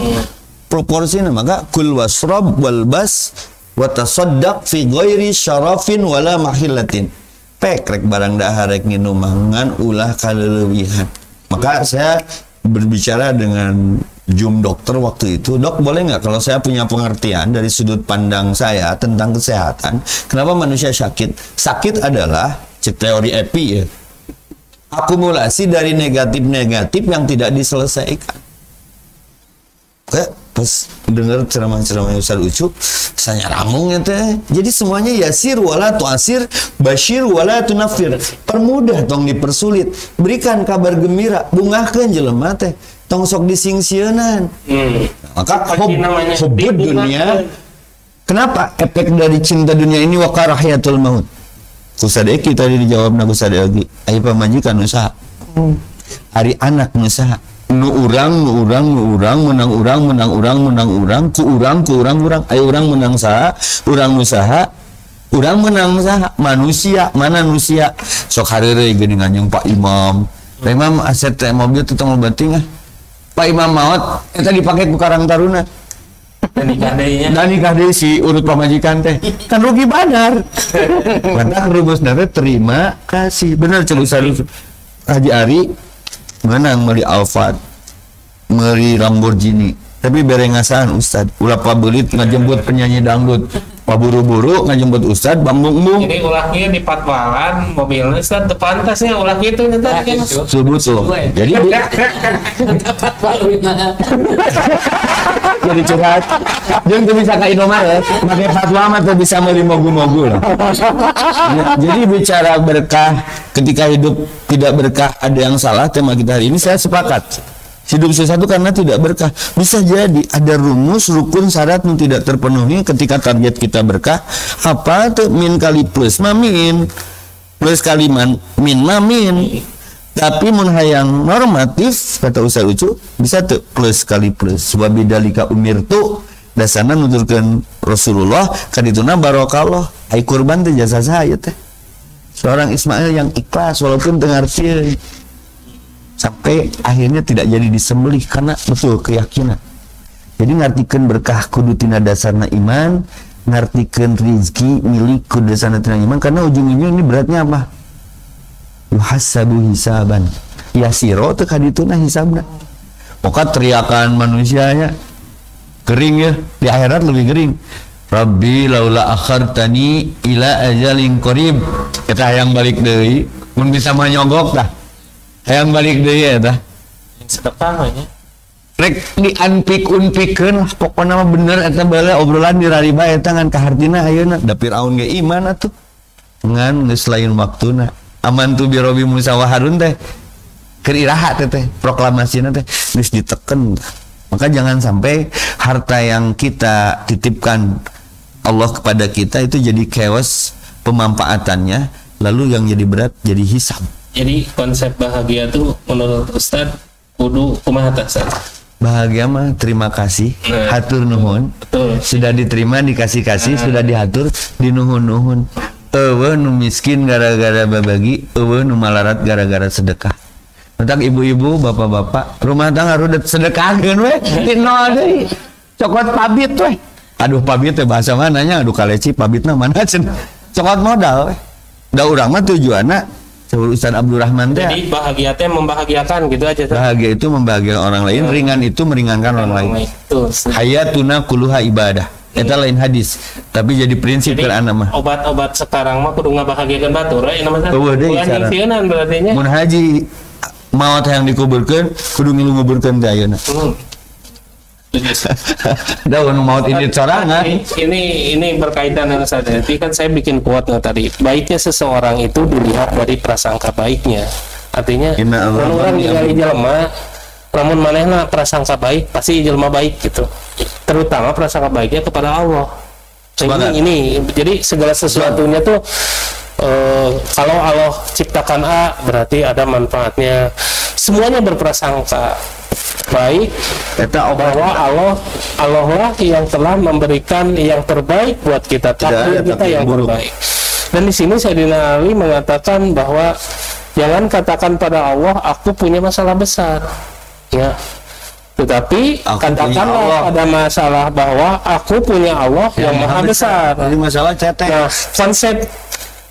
proporsinya. Maka kul wasrab wal bas wa tasaddaq fi ghairi syarafin wala mahillatin. Pekrek barang dahar rek nginum mangan ulah kaleuwihan. Maka saya berbicara dengan Jum dokter waktu itu, dok boleh nggak kalau saya punya pengertian dari sudut pandang saya tentang kesehatan, kenapa manusia sakit? Sakit adalah cek teori EPI ya, akumulasi dari negatif-negatif yang tidak diselesaikan. Oke, pas dengar ceramah-ceramah Ustaz Ucup, saya ramung ya teh. Jadi semuanya yasir wala tuasir, basyir wala tunafir. Permudah tong dipersulit, berikan kabar gembira, bungahkeun jelema teh. Tong sok disingsieunan. Maka hubbud dunia. Kenapa? Efek dari cinta dunia ini wa karahiyatul maut. Kusadeki tadi dijawab na kusadeki. Aya pamajikan usaha. Ari anak usaha. Nu urang menang urang ku urang aya urang menang saha? Urang usaha. Urang menang saha? Manusia, mana manusia? Sok hareureuy geuningan jeung Pak Imam. Pak Imam aset mobil teu tong lobating ah. Pak Imam maot eta dipake ku Karang Taruna. Dan nikah deui si urut pamajikan teh. Kan rugi badar. Mantap rumusna teh terima kasih. Bener celusan Haji Ari menang meuli Alphard, meuli Lamborghini. Tapi berengasan Ustad, ulah pabelit ngajemput penyanyi dangdut. Paburu-buru ngajemput Ustad bambung-bung. Jadi ulahnya di patwalan mobilnya Ustad pantasnya ulah gitu nyata kan. Sebut loh. Jadi jadi curhat. Jeung teu bisa ka Indomaret, make fatwa mah teu bisa meuli mogu-mogu lah. Jadi bicara berkah ketika hidup tidak berkah ada yang salah tema kita hari ini saya sepakat. Hidup sesuatu karena tidak berkah. Bisa jadi ada rumus, rukun, syarat yang tidak terpenuhi ketika target kita berkah. Apa tuh? Min kali plus min. Plus kali min min. Tapi mun hayang normatif kata Ustaz Ucu bisa tuh plus kali plus. Sebab bidalika umirtu dasarna nuturkeun Rasulullah kadituna barokallah. Ai kurban teh jasa saya teh. Seorang Ismail yang ikhlas walaupun dengar sieun. Sampai akhirnya tidak jadi disembelih karena betul keyakinan. Jadi ngartikeun berkah kudu tina dasarna iman, ngartikeun rizki milik kudu dasarna tina iman karena ujung-ujungnya ini beratnya apa? Yuhasabu hisaban. Yasiro teu kadituna hisabna. Maka teriakan manusianya kering ya, di akhirat lebih kering. Rabbi laula akhartani ila ajalin qarib. Kita hayang balik deui, mun bisa mah nyogok tah. Hayang balik deui eta. Sedekah nya. Rek dianpik-unpikeun pokona mah bener eta bae obrolan di rariba eta ngan kahartina ayeuna da Firaun ge iman atuh. Ngan geus lain waktuna. Amantu bi Rabbi Musa wa Harun teh keur iraha teh proklamasina teh geus diteken. Maka jangan sampai harta yang kita titipkan Allah kepada kita itu jadi chaos pemanfaatannya, lalu yang jadi berat jadi hisab. Jadi konsep bahagia tuh menurut Ustadz kudu kumaha tah Ustaz? Bahagia mah terima kasih, hatur nuhun. Betul. Sudah diterima dikasih-kasih, sudah dihatur dinuhun-nuhun. Eueuh nu miskin gara-gara babagi, eueuh nu malarat gara-gara sedekah. Entak ibu-ibu, bapak-bapak, rumah tangga rudet sedekahkeun we, dino deui. Cokot pabit we. Aduh pabit teh bahasa mananya, aduh kaleci pabitna mana cenah. Cokot modal we. Da urang mah tujuanna Saur Ustaz Abdurrahman teh. Jadi bahagia teh membahagiakan gitu aja. Bahagia itu membahagiakan orang lain, ringan itu meringankan orang lain. Hayatuna kulluha ibadah. Eta lain hadis, tapi jadi prinsip ke anak mah. Obat-obat sekarang mah kudu ngabahagiakeun batur we nama teh. Eueuh deui cara. Berarti nya. Mun haji maot yang dikuburkeun kudu ngilu nguburkeun teh ayeuna. Daun maut ini sorangan. Ini berkaitan dengan saya. Jadi kan saya bikin quote tadi. Baiknya seseorang itu dilihat dari prasangka baiknya. Artinya kalau orang ningali jelema, namun manehna prasangka baik, pasti jelema baik gitu. Terutama prasangka baiknya kepada Allah. Ini jadi segala sesuatunya tuh kalau Allah ciptakan A berarti ada manfaatnya. Semuanya berprasangka baik, bahwa Allah lah yang telah memberikan yang terbaik buat kita, takdir kita yang terbaik. Dan di sini Sayyidina Ali mengatakan bahwa jangan katakan pada Allah aku punya masalah besar, ya. Tetapi katakanlah pada masalah bahwa aku punya Allah yang maha besar. Ini masalah cetek. Nah,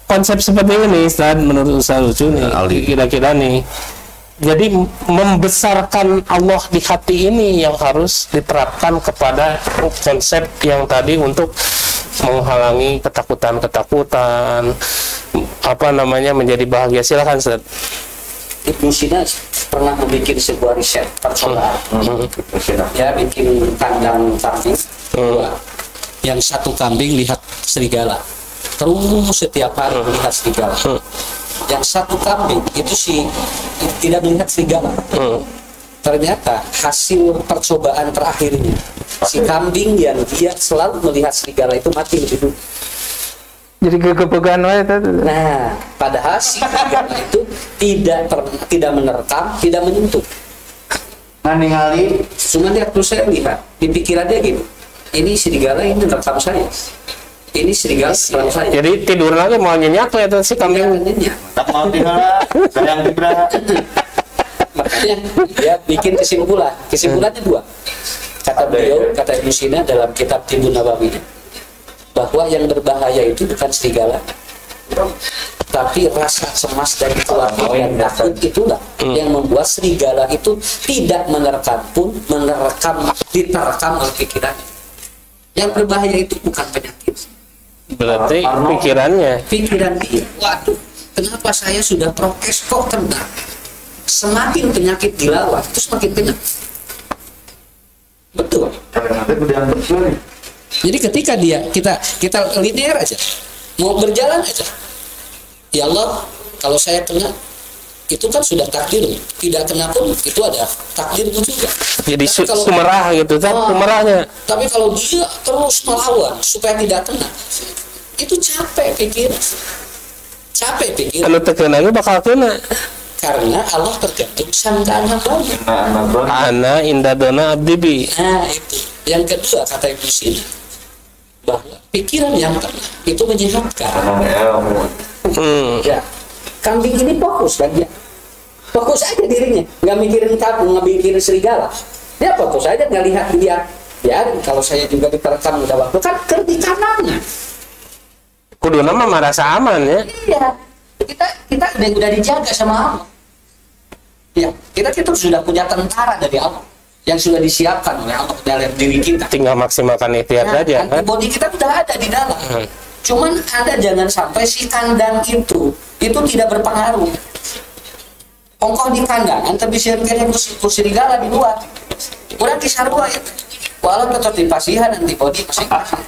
konsep seperti ini, Ustaz, menurut Ustaz Lucu nih, kira-kira nih. Jadi membesarkan Allah di hati ini yang harus diterapkan kepada konsep yang tadi untuk menghalangi ketakutan-ketakutan menjadi bahagia. Silakan Ustaz. Ibnu Sina pernah membuat sebuah riset percobaan. Ya, bikin kandang kambing. Yang satu kambing lihat serigala. Terus setiap hari lihat serigala. Yang satu kambing itu tidak melihat serigala. Ternyata hasil percobaan terakhirnya si kambing yang dia selalu melihat serigala itu mati lebih dulu. Jadi kekepegan wae teh. Nah, padahal si serigala itu tidak menerkam, tidak menyentuh. Ningali, cuma dia terus saya lihat di pikiran dia gini. Ini serigala ini menerkam saya. Ini serigala serang saya. Jadi tidur lagi mau nyenyak ya tuh si kambing. Tak mau tinggal, sayang tibra. Makanya dia bikin kesimpulan. Kesimpulannya dua. Kata beliau, kata Ibnu Sina dalam kitab Tibbun Nabawi, bahwa yang berbahaya itu bukan serigala, tapi rasa cemas dan khawatir dan takut itulah yang membuat serigala itu tidak diterkam oleh pikirannya. Yang berbahaya itu bukan penyakit. Berarti pikiran dia. Waduh, kenapa saya sudah prokes kok kena? Semakin penyakit dilawan, itu semakin kena. Betul. Jadi ketika kita linear aja, mau berjalan aja. Ya Allah, kalau saya kena, itu kan sudah takdir. Tidak kena pun itu ada takdirnya juga. Jadi sumerah gitu kan, sumerahnya. Tapi kalau dia terus melawan supaya tidak kena, itu capek pikiran. Kalau terkena itu bakal kena. Karena Allah tergantung sangkaan hambanya. Ana indadona abdibi. Nah itu. Yang kedua kata Ibnu Sina, bahwa pikiran yang tenang itu menyehatkan. Ya, kambing ini fokus kan dia. Fokus aja dirinya, nggak mikirin kamu, nggak mikirin serigala. Dia fokus aja, nggak lihat dia. Ya, kalau saya juga diterkam udah waktu kan di kanannya. Kudu nama merasa aman ya. Iya, kita udah dijaga sama Allah. Ya, kita sudah punya tentara dari Allah yang sudah disiapkan oleh Allah dalam diri kita. Tinggal maksimalkan ikhtiar saja kan. Antibody kita sudah ada di dalam. Cuman Anda jangan sampai si kandang itu tidak berpengaruh. Ongkoh di kandang, anda bisa kira serigala di luar. Kurang kisah dua itu. Walau tetap dipasihan antibody masing-masing.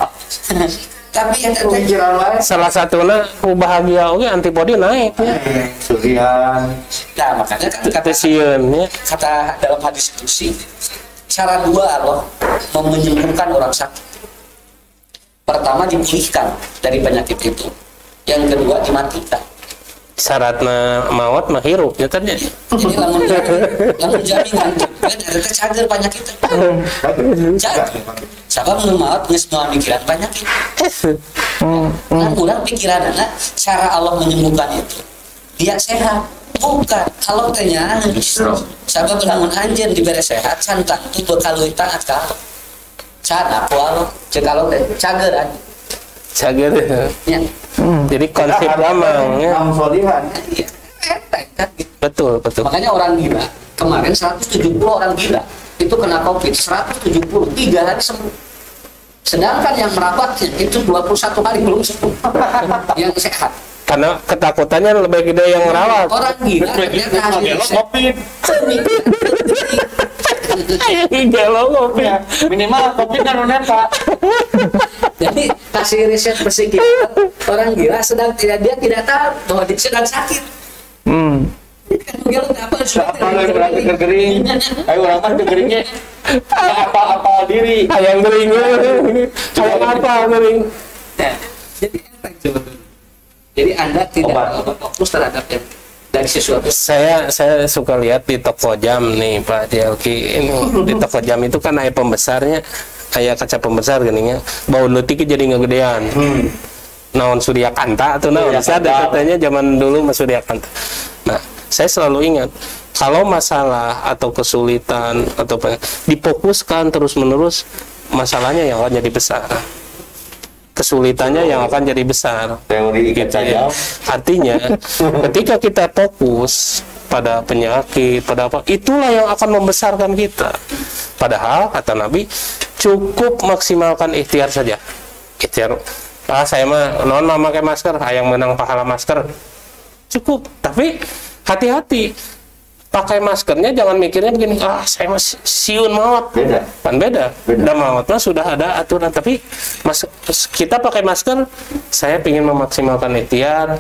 Tapi ya Salah satunya bahagia oke antibody naik ya. Surian. Nah, makanya kan kata ya. dalam hadis qudsi, cara dua Allah menyembuhkan orang sakit. Pertama dipulihkan dari penyakit itu. Yang kedua dimatikan. Syaratnya mawat mah hirup ya tadi. Jadi lamun jaminan kan ada cager penyakit. Cager. Sabab nu maot geus moal mikiran penyakit. Nah, ulang pikiran anak cara Allah menyembuhkan itu. Dia sehat. Bukan. Allah tanya sabab lamun anjeun dibere sehat santan itu bakal leuwih taat ka Allah. Cara Allah cek Allah cager aja. Cager. Ya. Jadi konsep lama ya. Solihan. Iya. Kan gitu. Betul. Makanya orang gila kemarin 170 orang gila itu kena COVID 170 3 hari sembuh. Sedangkan yang merawatnya itu 21 hari belum sembuh. Yang sehat. Karena ketakutannya lebih gede yang merawat. Orang gila ternyata hasil COVID. Gelo kopi. Minimal COVID kan Pak. Jadi kasih riset psikiater orang gila sedang dia tidak tahu bahwa dia sedang sakit. Kan gila apa Berarti kegering. Ayo orang mah kegeringnya apa diri. Ayam kering. Ayam apa kering? Nah, jadi efek sebetulnya. Jadi Anda tidak fokus terhadap yang dari sesuatu. Saya suka lihat di toko jam nih Pak Jelki ini di toko jam itu kan ayah pembesarnya kayak kaca pembesar geningnya bau letik jadi ngegedean. Naon Surya Kanta atau naon ada katanya zaman dulu Mas Surya Kanta. Nah, saya selalu ingat kalau masalah atau kesulitan atau difokuskan terus-menerus masalahnya yang akan jadi besar. Kesulitannya yang akan jadi besar. Teori gitu ya. Artinya ketika kita fokus pada penyakit, pada apa, itulah yang akan membesarkan kita. Padahal kata Nabi cukup maksimalkan ikhtiar saja. Ikhtiar. Saya mah non memakai masker, yang menang pahala masker. Cukup. Tapi hati-hati. Pakai maskernya jangan mikirnya begini, saya masih siun maut. Beda. Kan beda. Dan mautnya sudah ada aturan. Tapi kita pakai masker, saya ingin memaksimalkan ikhtiar,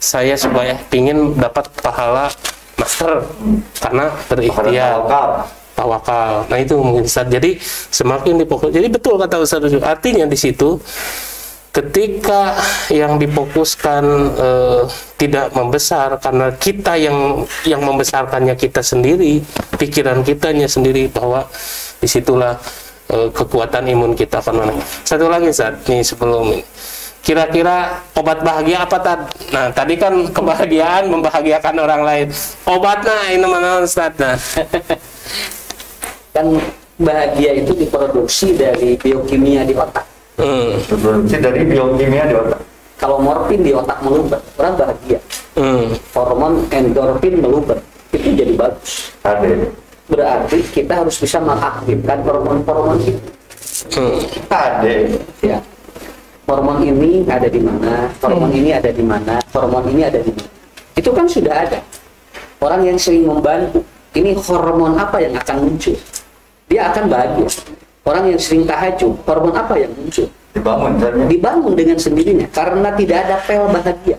saya supaya ingin dapat pahala masker karena berikhtiar. Tawakal. Nah itu mungkin Ustaz. Jadi semakin difokus. Jadi betul kata Ustaz. Artinya di situ ketika yang difokuskan tidak membesar karena kita yang membesarkannya kita sendiri, pikiran kitanya sendiri, bahwa disitulah kekuatan imun kita akan menang. Satu lagi Ustaz, nih sebelum ini, kira-kira obat bahagia apa tadi? Nah tadi kan kebahagiaan membahagiakan orang lain, obatnya ini mana Ustaz? Nah. Kan bahagia itu diproduksi dari biokimia di otak. Produksi dari biokimia di otak. Kalau morfin di otak meluber, orang bahagia. Hormon endorfin meluber, itu jadi bagus. Berarti kita harus bisa mengaktifkan hormon-hormon itu. Ya. Hormon ini ada di mana? Hormon ini ada di mana? Hormon ini ada di mana? Itu kan sudah ada. Orang yang sering membantu, ini hormon apa yang akan muncul? Dia akan bahagia. Orang yang sering tahajud, hormon apa yang muncul? Dibangun dengan sendirinya karena tidak ada pel bahagia.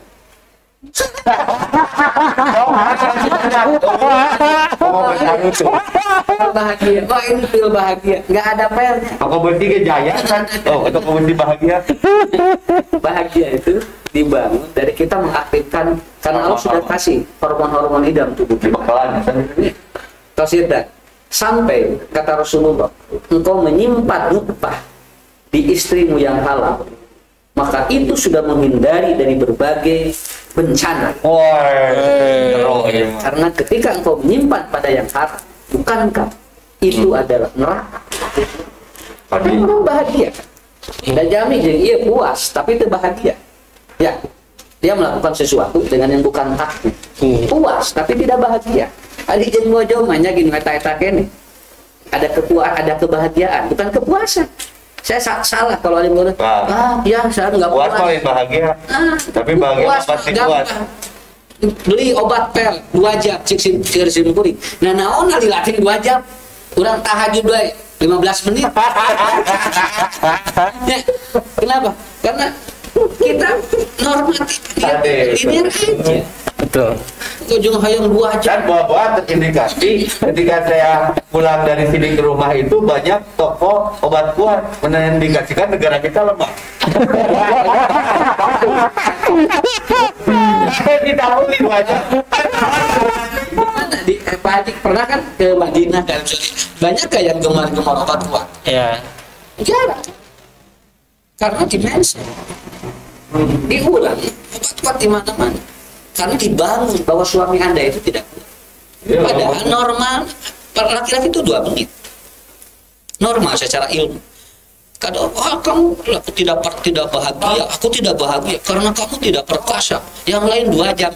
Bahagia. Wah ini pel bahagia, nggak ada pelnya. Aku berarti kejaya kan? Itu berarti bahagia. Bahagia itu dibangun dari kita mengaktifkan karena Allah sudah kasih hormon-hormon di dalam tubuh kita. Tosirda. Sampai kata Rasulullah, engkau menyimpan nutfah di istrimu yang halal, maka itu sudah menghindari dari berbagai bencana. Karena ketika engkau menyimpan pada yang haram, bukankah itu adalah neraka? Orang bahagia. Dan jamin jadi ia puas, tapi itu bahagia. Ya, dia melakukan sesuatu dengan yang bukan haknya. Puas, tapi tidak bahagia. Adi jeung bojo mah nya gini eta kene. ada kebahagiaan, bukan kepuasan. Saya salah kalau ada yang bilang, ya saya nggak puas. Puas paling bahagia. Tapi bahagia pasti puas. Beli obat pel 2 jam cik kuring. Nah naon dilatih 2 jam. Kurang tahajud bae 15 menit. Ya, kenapa? Karena kita normatif linear aja. Betul. Ujung hayang 2 jam. Dan buah-buah terindikasi ketika saya pulang dari sini ke rumah itu banyak toko obat kuat menindikasikan negara kita lemah. Kita beli banyak. Di Pak Haji pernah kan ke Madinah dan banyak gak yang gemar-gemar obat kuat? Ya. Jarang. Karena dimensi diulang obat kuat di mana-mana. Karena dibangun bahwa suami Anda itu tidak kuat. Padahal normal laki-laki itu 2 menit. Normal secara ilmu. Kadang kamu tidak bahagia, aku tidak bahagia karena kamu tidak perkasa. Yang lain 2 jam.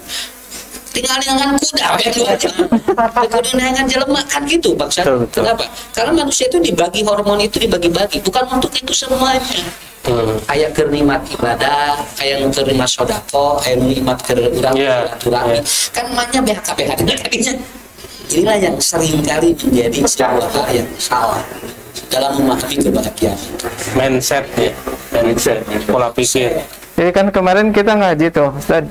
Tinggal dengan kuda 2 jam. Kuda dengan jelema kan gitu bangsa. Kenapa? Karena manusia itu dibagi hormon itu dibagi-bagi, bukan untuk itu semuanya. Kayak kernimat ibadah, kayak kernimat sodako, kayak nikmat kerurang turami. Kan namanya BHKPH tadinya. Inilah yang sering kali menjadi sebuah hal yang salah dalam memahami kebahagiaan. Mindset ya. Mindset, pola pikir. Jadi kan kemarin kita ngaji tuh, Ustaz.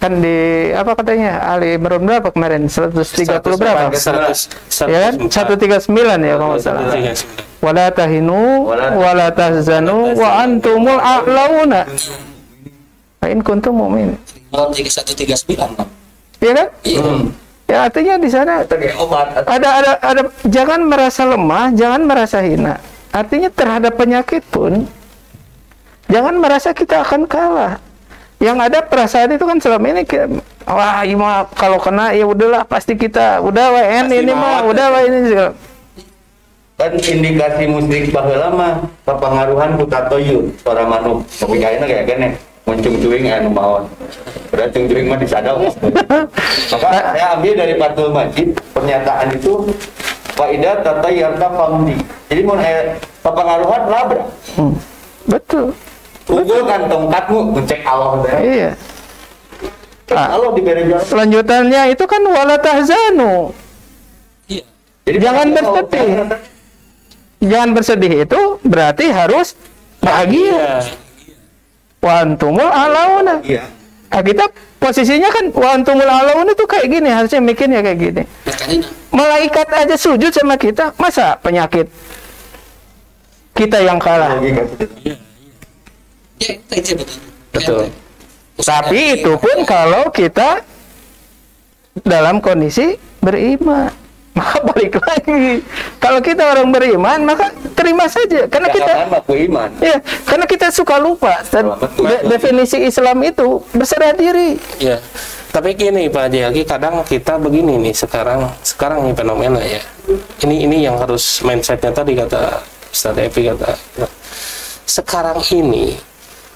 Kan di apa katanya Ali Imran berapa kemarin 130 berapa? 100, ya kan 139 ya kalau nggak salah. Wala tahinu wala tahzanu wa antumul a'launa. In kuntum mu'min. 139. Iya kan? Ya artinya di sana ada jangan merasa lemah, jangan merasa hina. Artinya terhadap penyakit pun jangan merasa kita akan kalah. Yang ada perasaan itu kan selama ini wah ini mah kalau kena ya udahlah pasti kita udah WN ini mah udah ini segala. Kan indikasi musrik baheula mah papangaruhan ku tatoyu suara manuk tapi kayaknya kayak gini muncung cuing anu mawon udah cuing mah disadau. Maka saya ambil dari Fathul Majid pernyataan itu faidah tatayyarta famdi. Jadi mun papangaruhan labra. Betul. Unggul kan tongkatmu ngecek Allah deh. Iya. Allah diberi jalan. Selanjutnya itu kan wala tahzanu. Iya. Jadi Jangan bersedih. Jangan bersedih itu berarti harus bahagia. Wa antumul a'launa. Iya. Nah, kita posisinya kan wa antumul a'launa itu kayak gini, harusnya mikirnya kayak gini. Malaikat aja sujud sama kita, masa penyakit kita yang kalah? Ya, itu Betul. Tapi itu pun kalau kita dalam kondisi beriman. Maka balik lagi. Kalau kita orang beriman, maka terima saja. Karena kita iman. Ya, karena kita suka lupa. Dan definisi Islam itu berserah diri. Ya. Tapi gini Pak Haji, kadang kita begini nih sekarang nih fenomena ya. Ini yang harus mindsetnya tadi kata Ustaz Epi kata. Sekarang ini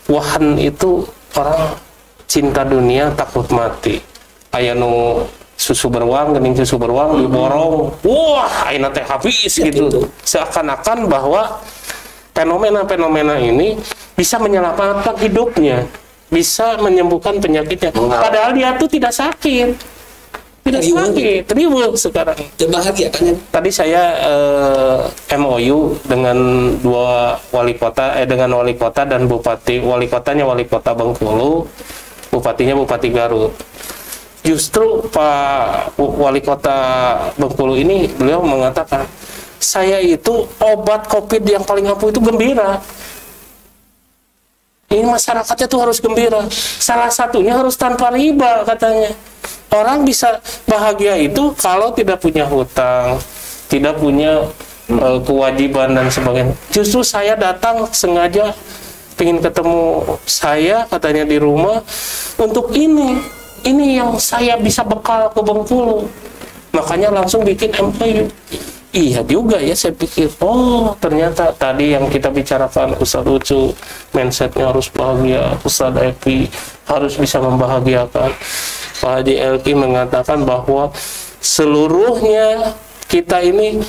wahan itu orang cinta dunia takut mati. Aya nu susu beruang, gening susu beruang diborong. Wah, ayeuna teh habis gitu. Seakan-akan bahwa fenomena-fenomena ini bisa menyelamatkan hidupnya, bisa menyembuhkan penyakitnya. Padahal dia tuh tidak sakit. Tidak sakit, riweuh sekarang. Bahagia kan? Tadi saya MOU dengan dua wali kota, dengan wali kota dan bupati. Wali kotanya wali kota Bengkulu, bupatinya Bupati Garut. Justru Pak Wali Kota Bengkulu ini beliau mengatakan, saya itu obat COVID yang paling ampuh itu gembira. Ini masyarakatnya tuh harus gembira. Salah satunya harus tanpa riba katanya. Orang bisa bahagia itu kalau tidak punya hutang, tidak punya kewajiban dan sebagainya. Justru saya datang sengaja ingin ketemu saya katanya di rumah untuk ini yang saya bisa bekal ke Bengkulu. Makanya langsung bikin MOU. Iya juga ya, saya pikir, oh ternyata tadi yang kita bicarakan Ustadz Ucu, mindsetnya harus bahagia, Ustadz Epi harus bisa membahagiakan. Pak Haji Elki mengatakan bahwa seluruhnya kita ini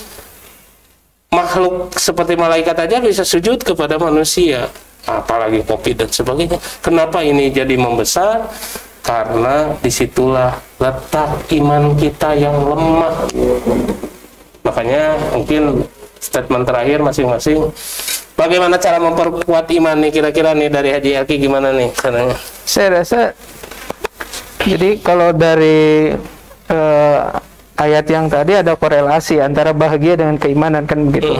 makhluk seperti malaikat aja bisa sujud kepada manusia, apalagi COVID dan sebagainya. Kenapa ini jadi membesar? Karena disitulah letak iman kita yang lemah. Makanya mungkin statement terakhir masing-masing, bagaimana cara memperkuat iman nih kira-kira nih dari Haji Elki, gimana nih caranya? Saya rasa jadi kalau dari ayat yang tadi ada korelasi antara bahagia dengan keimanan, kan begitu.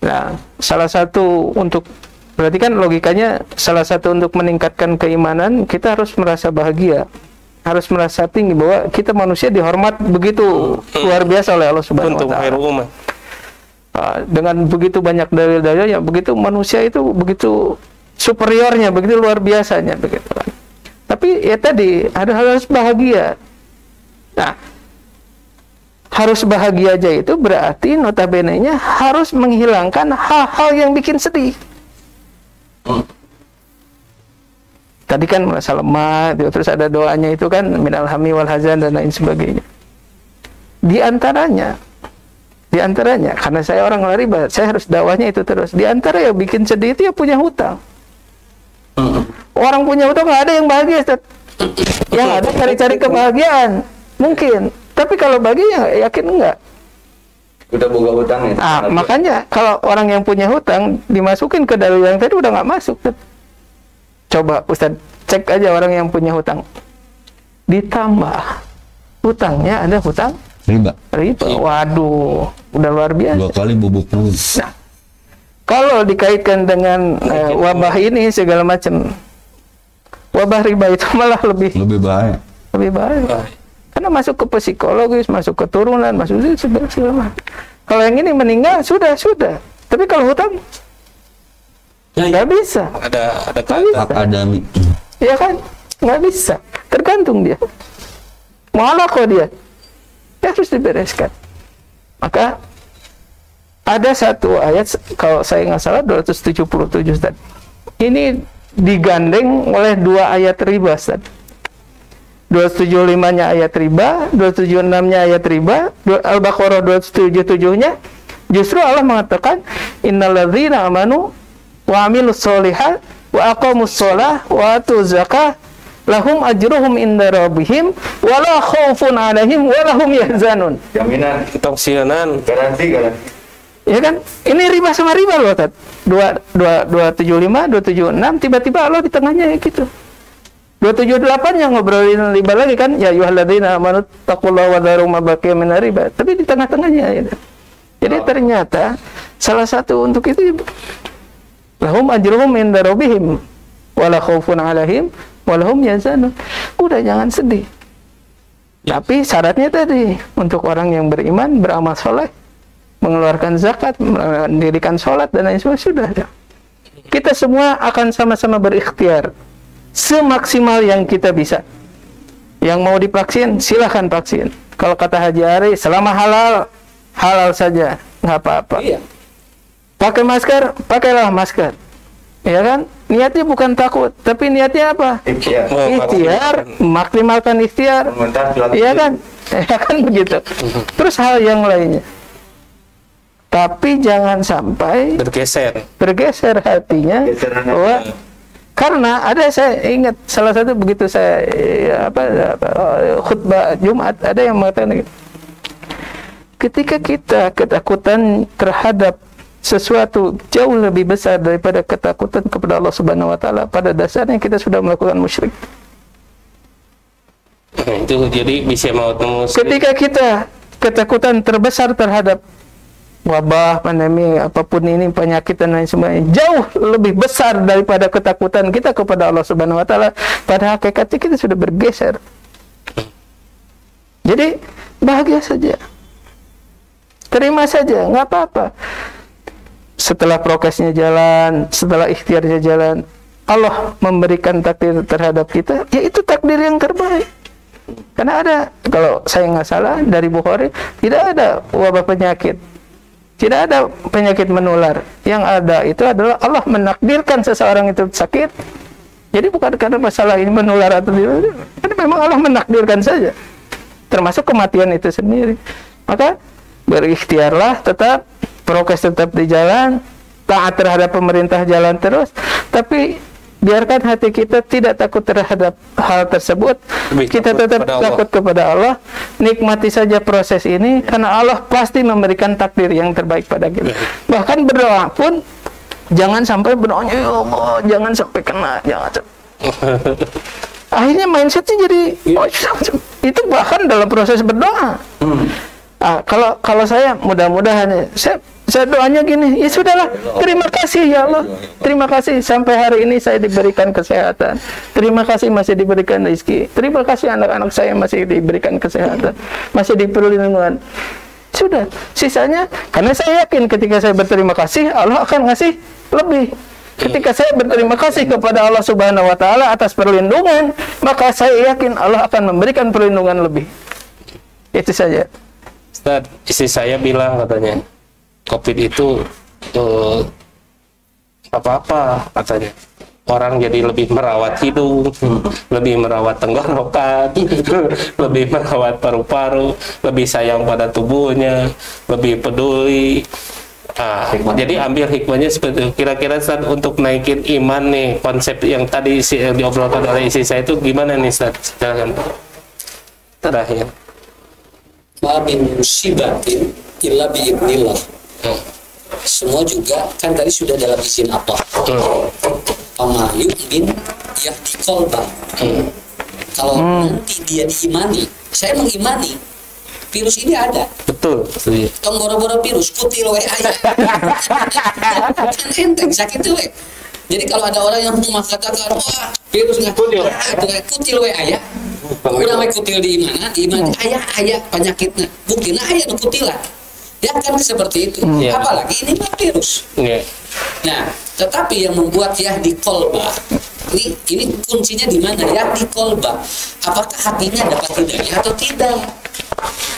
Nah, salah satu untuk, berarti kan logikanya salah satu untuk meningkatkan keimanan kita harus merasa bahagia, harus merasa tinggi bahwa kita manusia dihormat begitu luar biasa oleh Allah Subhanahu wa taala. Dengan begitu banyak dalil-dalilnya, begitu manusia itu begitu superiornya, begitu luar biasanya begitu kan. Tapi ya tadi harus bahagia. Nah, harus bahagia aja itu berarti notabene-nya harus menghilangkan hal-hal yang bikin sedih. Tadi kan merasa lemah, terus ada doanya itu kan minal hammi wal hazan dan lain sebagainya. Di antaranya karena saya orang riba, saya harus dakwahnya itu terus. Di antara yang bikin sedih itu ya punya hutang. Orang punya hutang nggak ada yang bahagia, Ustaz. Yang ada cari-cari kebahagiaan mungkin, tapi kalau bahagia yakin enggak. Udah boga hutang ya. Makanya kalau orang yang punya hutang dimasukin ke dalil yang tadi udah nggak masuk. Coba Ustaz cek aja orang yang punya hutang. Ditambah hutangnya ada hutang riba. Waduh, udah luar biasa. 2 kali bubuk mulut. Nah, kalau dikaitkan dengan wabah ini segala macam, wabah riba itu malah lebih bahaya. Lebih bahaya. Karena masuk ke psikologis, masuk ke turunan, masuk segala. Kalau yang ini meninggal sudah. Tapi kalau hutang nggak bisa. Ada hak adami. Iya kan? Nggak bisa. Tergantung dia. Malah kok dia harus dibereskan. Maka ada satu ayat, kalau saya nggak salah 277 tadi. Ini digandeng oleh 2 ayat riba, Ustaz. 275-nya ayat riba, 276-nya ayat riba, Al-Baqarah 277-nya justru Allah mengatakan innalladzina amanu wa amilus solihat wa aqamus sholah wa atuz zakah lahum ajruhum inda rabbihim wala khaufun alaihim wa lahum yahzanun. Jaminan, ketausianan, garansi. Ya kan? Ini riba sama riba loh, Tat. 275, 276, tiba-tiba Allah di tengahnya gitu. 278 yang ngobrolin riba lagi kan, ya ayyuhalladzina amanu taqullaha wa dharu ma baqiya min riba. Tapi di tengah-tengahnya ya. Jadi ternyata salah satu untuk itu lahum ajruhum inda rabbihim wala khaufun alaihim walahum yahzanun. Udah, jangan sedih. Tapi syaratnya tadi untuk orang yang beriman, beramal soleh, mengeluarkan zakat, mendirikan sholat dan lain sebagainya, sudah. Kita semua akan sama-sama berikhtiar semaksimal yang kita bisa. Yang mau divaksin silahkan vaksin. Kalau kata Haji Ari, selama halal saja, nggak apa-apa. Iya. Pakai masker, pakailah masker. Ya kan? Niatnya bukan takut, tapi niatnya apa? Ikhtiar, maksimalkan ikhtiar. Iya kan? Ya kan begitu. Terus hal yang lainnya. Tapi jangan sampai bergeser hatinya bahwa, karena ada, saya ingat salah satu begitu saya khutbah Jumat, ada yang mengatakan ketika kita ketakutan terhadap sesuatu jauh lebih besar daripada ketakutan kepada Allah Subhanahu wa taala, pada dasarnya kita sudah melakukan musyrik. Itu jadi bisa mau temu. Ketika kita ketakutan terbesar terhadap wabah, pandemi, apapun ini, penyakit dan lain sebagainya, jauh lebih besar daripada ketakutan kita kepada Allah Subhanahu wa taala, pada hakikatnya kita sudah bergeser. Jadi bahagia saja. Terima saja, nggak apa-apa. Setelah prokesnya jalan, setelah ikhtiarnya jalan, Allah memberikan takdir terhadap kita, yaitu takdir yang terbaik. Karena ada, kalau saya nggak salah, dari Bukhari, tidak ada wabah penyakit, tidak ada penyakit menular. Yang ada itu adalah Allah menakdirkan seseorang itu sakit. Jadi bukan karena masalah ini menular atau tidak, karena memang Allah menakdirkan saja, termasuk kematian itu sendiri. Maka berikhtiarlah tetap, prokes tetap di jalan, taat terhadap pemerintah jalan terus, tapi biarkan hati kita tidak takut terhadap hal tersebut. Kita tetap takut kepada Allah. Nikmati saja proses ini, karena Allah pasti memberikan takdir yang terbaik pada kita. Bahkan berdoa pun jangan sampai berdoanya, ya Allah, jangan sampai kena, jangan sampai. Akhirnya mindsetnya jadi itu bahkan dalam proses berdoa. Kalau saya mudah-mudahan saya doanya gini, ya sudahlah, terima kasih ya Allah, terima kasih sampai hari ini saya diberikan kesehatan, terima kasih masih diberikan rezeki, terima kasih anak-anak saya masih diberikan kesehatan, masih diberi perlindungan. Sudah, sisanya karena saya yakin ketika saya berterima kasih, Allah akan ngasih lebih. Ketika saya berterima kasih kepada Allah Subhanahu wa taala atas perlindungan, maka saya yakin Allah akan memberikan perlindungan lebih. Itu saja. Ustaz, istri saya bilang katanya, COVID itu apa-apa katanya. Orang jadi lebih merawat hidung, lebih merawat tenggorokan, lebih merawat paru-paru, lebih sayang pada tubuhnya, lebih peduli. Jadi ambil hikmahnya seperti itu. Kira-kira Ustaz, untuk naikin iman nih, konsep yang tadi diobrolkan oleh istri saya itu gimana nih Ustaz? Silakan. Terakhir. Ma min musibatin illa bi'idnillah. Semua juga kan tadi sudah dalam izin Allah. Pama yu'min yahdi qalbah. Kalau nanti dia diimani, saya mengimani virus ini ada. Betul. Tong boro-boro virus kutil we aya. Kan enteng sakit we. Jadi kalau ada orang yang mengatakan wah virus nggak kutil we aya. Udah we kutil di iman aya penyakitnya. Buktinya aya nu kutilan. Ya kan seperti itu. Apalagi ini mah virus. Nah, tetapi yang membuat yahdi qalbah ini kuncinya di mana? Yahdi qalbah. Apakah hatinya dapat hidayah atau tidak?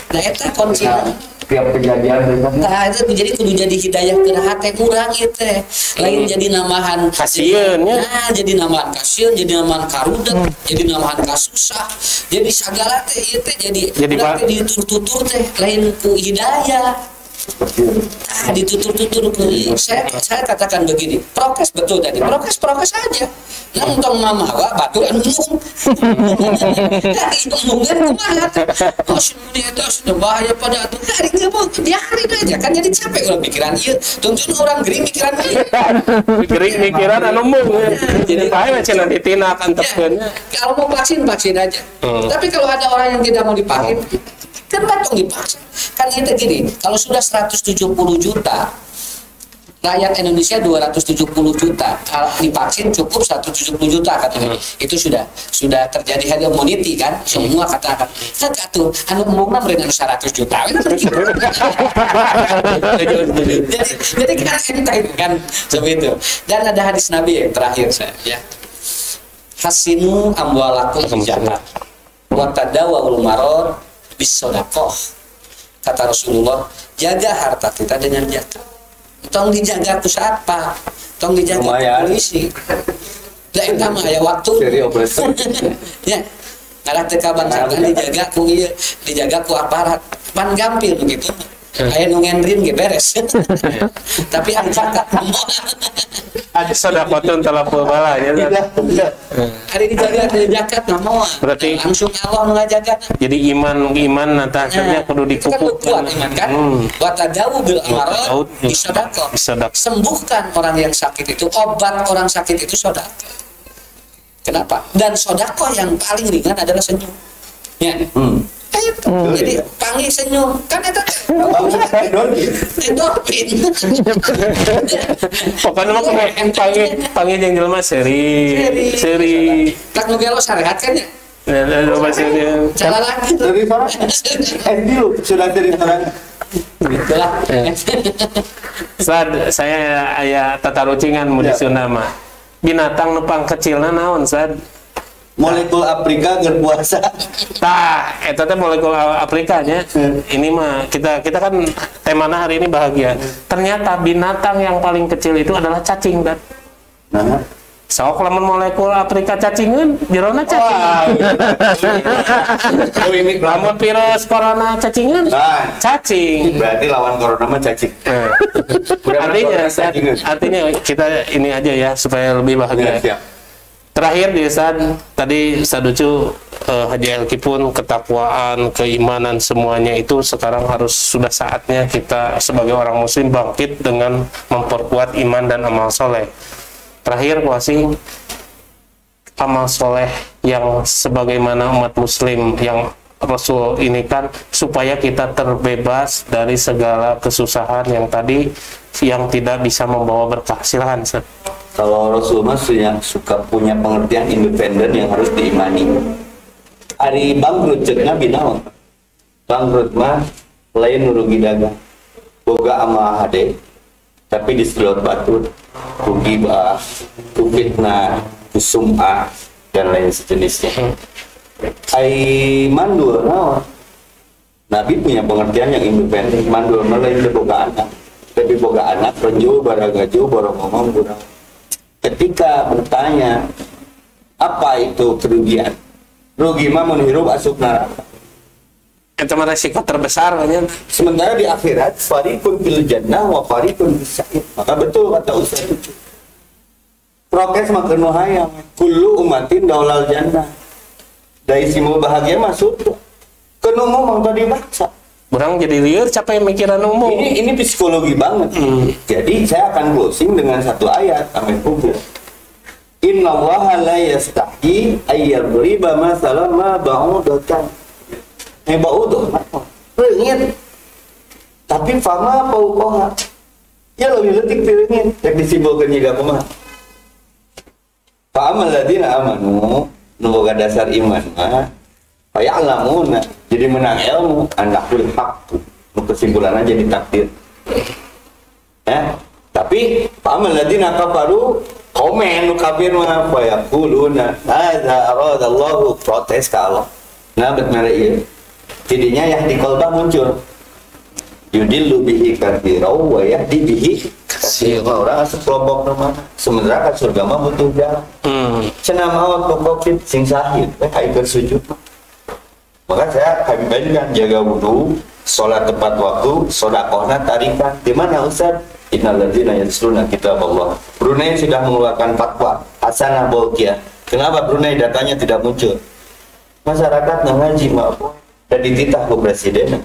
Nah, itu kuncinya. Tiap kejadian nah itu menjadi kudu jadi hidayah ke hati kurang itu lain jadi namahan kasieun ya. Nah jadi namahan kasieun, jadi namahan karudet, jadi namahan kasusah, jadi segala teh ieu teh jadi ditutur-tutur teh lain ku hidayah. Ditutur-tutur ku saya katakan begini, prokes betul tadi, prokes aja. Nah untuk mamawa batu anu umum. Umumnya kumaha? Oh semuanya itu sudah bahaya pada atuh hari ngebong, diarin aja kan jadi capek ulah pikiran ieu. Tuntun orang gering pikiran ieu. Gering pikiran anu umum. Jadi bahaya cenah ditina antepkeun. Kalau mau vaksin aja. Tapi kalau ada orang yang tidak mau divaksin, kan batuk dipaksa. Kan itu gini, kalau sudah 170 juta rakyat Indonesia 270 juta divaksin cukup 170 juta katanya. Itu sudah terjadi herd immunity kan, semua katakan atuh anu umumna meureun 100 juta. Jadi kan seperti itu. Dan ada hadis Nabi yang terakhir saya ya. Hasinu amwalakum zakat wa tadawul marad bisodaqah. Kata Rasulullah, jaga harta kita dengan zakat. Tong dijaga ku siapa? Tong dijaga ku polisi. Da eta mah aya waktu. Ya. Ngarak teu kabangsakan dijaga ku ieu, dijaga ku aparat. Pan gampil begitu. Aya nu ngendrin ge beres. Tapi anu zakat ada sedekahun talapul bala ya. Hari dijaga zakat mah moal. Berarti langsung Allah nu ngajaga. Jadi iman nanti akhirnya kudu dipupukkan. Iman kan? Wa tadawu bil amarad bisadaqah. Sembuhkan orang yang sakit itu, obat orang sakit itu sedekah. Kenapa? Dan sedekah yang paling ringan adalah senyum. Ya. Jadi panggil senyum kan eta endorfin. Pokoknya mah panggil yang jelema seri. Tak nu gelo sarehat kan ya. Cara lagi dari mana? Dulu sudah dari mana? Itulah. Saya aya tatarucingan mu di Sunda mah. Binatang nepang kecilna naon Sad? Molekul Afrika berpuasa. Tah, eta teh molekul Afrikanya. Ini mah kita kan temana hari ini bahagia. Ternyata binatang yang paling kecil itu adalah cacing, kan? Nah, Sok lamun molekul Afrika cacingan, jerona cacing. Lamun virus corona cacingan, cacing. Berarti lawan corona mah cacing. Artinya kita ini aja ya supaya lebih bahagia. Siap. Terakhir di Ustaz, tadi Ustaz Ucu Haji Elki pun ketakwaan, keimanan semuanya itu sekarang harus sudah saatnya kita sebagai orang muslim bangkit dengan memperkuat iman dan amal soleh. Terakhir Wasing, amal soleh yang sebagaimana umat muslim yang Rasul ini kan supaya kita terbebas dari segala kesusahan yang tadi yang tidak bisa membawa berkah. Silakan Ustaz. Kalau Rasulullah suka punya pengertian independen yang harus diimani. Ari bangkrut cek Nabi naon? Bangkrut mah lain rugi dagang. Boga ama hade, tapi di selot batu, rugi bah, fitnah, sum'ah dan lain sejenisnya. Ai mandul naon? Nabi punya pengertian yang independen. Mandul mah lain boga anak, tapi boga anak renju baragaju borong ngomong kurang. Ketika bertanya apa itu kerugian, rugi mah menghirup asup neraka. Itu mah resiko terbesar kan. Sementara di akhirat fariqun fil jannah wa fariqun fis sa'ir. Maka betul kata Ustaz itu. Prokes makan hayang kullu umatin daulal jannah. Dari simu bahagia masuk kenu ngomong tadi baca. Orang jadi liar capek mikiran umum. Ini psikologi banget. Jadi saya akan closing dengan satu ayat amin kubur. Innallaha la yastahi ayyadriba masalan ma ba'udatan. Ba'udah. Reungit. Tapi fama pauqaha. Ya lebih letik reungit. Yang disimbolkan juga kumaha. Fa amal ladina amanu nu boga dasar iman mah faya'lamuna, jadi menang ilmu anakul haq. Kesimpulannya jadi takdir. Tapi paman ladina kafaru komen nu kafir mah fayaquluna hadza aradallahu, protes ke Allah. Nah bet mere ieu. Tidinya yahdi qalbah muncul. Yudillu bihi katsirau wa yahdi bihi katsirau. Orang asup kelompok mana? Sementara kan surga mah butuh jalan. Cenah maot Covid sing sahid haikeur sujud. Maka saya kami bandingkan jaga wudhu, sholat tepat waktu, sodakohna tarikan. Di mana Ustaz? Innal ladzina yasluna kitab Allah. Brunei sudah mengeluarkan fatwa hasanah bolkiah. Kenapa Brunei datanya tidak muncul? Masyarakat ngaji maaf dan dititah ke presiden.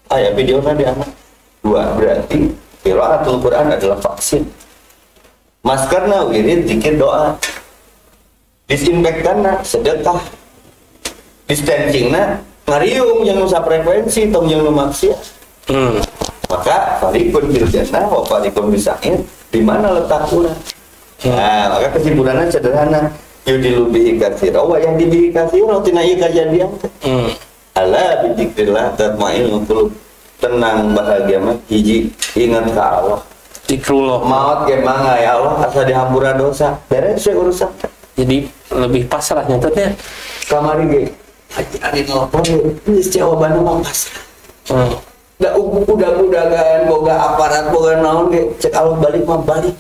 Ya videonya di anak. 2 berarti qiraatul Quran adalah vaksin. Maskerna wirid zikir doa. Disinfektanna sedekah. Distancingna ngariung yang nusa frekuensi tong yang nu maksiat. Maka fariqun fil jannah wa fariqun fis sa'ir, di mana letaknya? Nah, maka kesimpulannya sederhana. Yudilu bihi katsira wa yahdi bihi katsira, tina ieu kajadian. Ala bi dzikrillah tatma'innul qulub. Tenang bahagia mah hiji ingat ka Allah. Zikrullah. Maot ge mangga ya Allah asa dihampura dosa. Beres we urusan. Jadi lebih pasrah nyatanya. Kamari ge Ari nelpon, ini jawabannya mah pasrah. Udah kan, boga aparat, boga naon, cek Allah balik mah balik.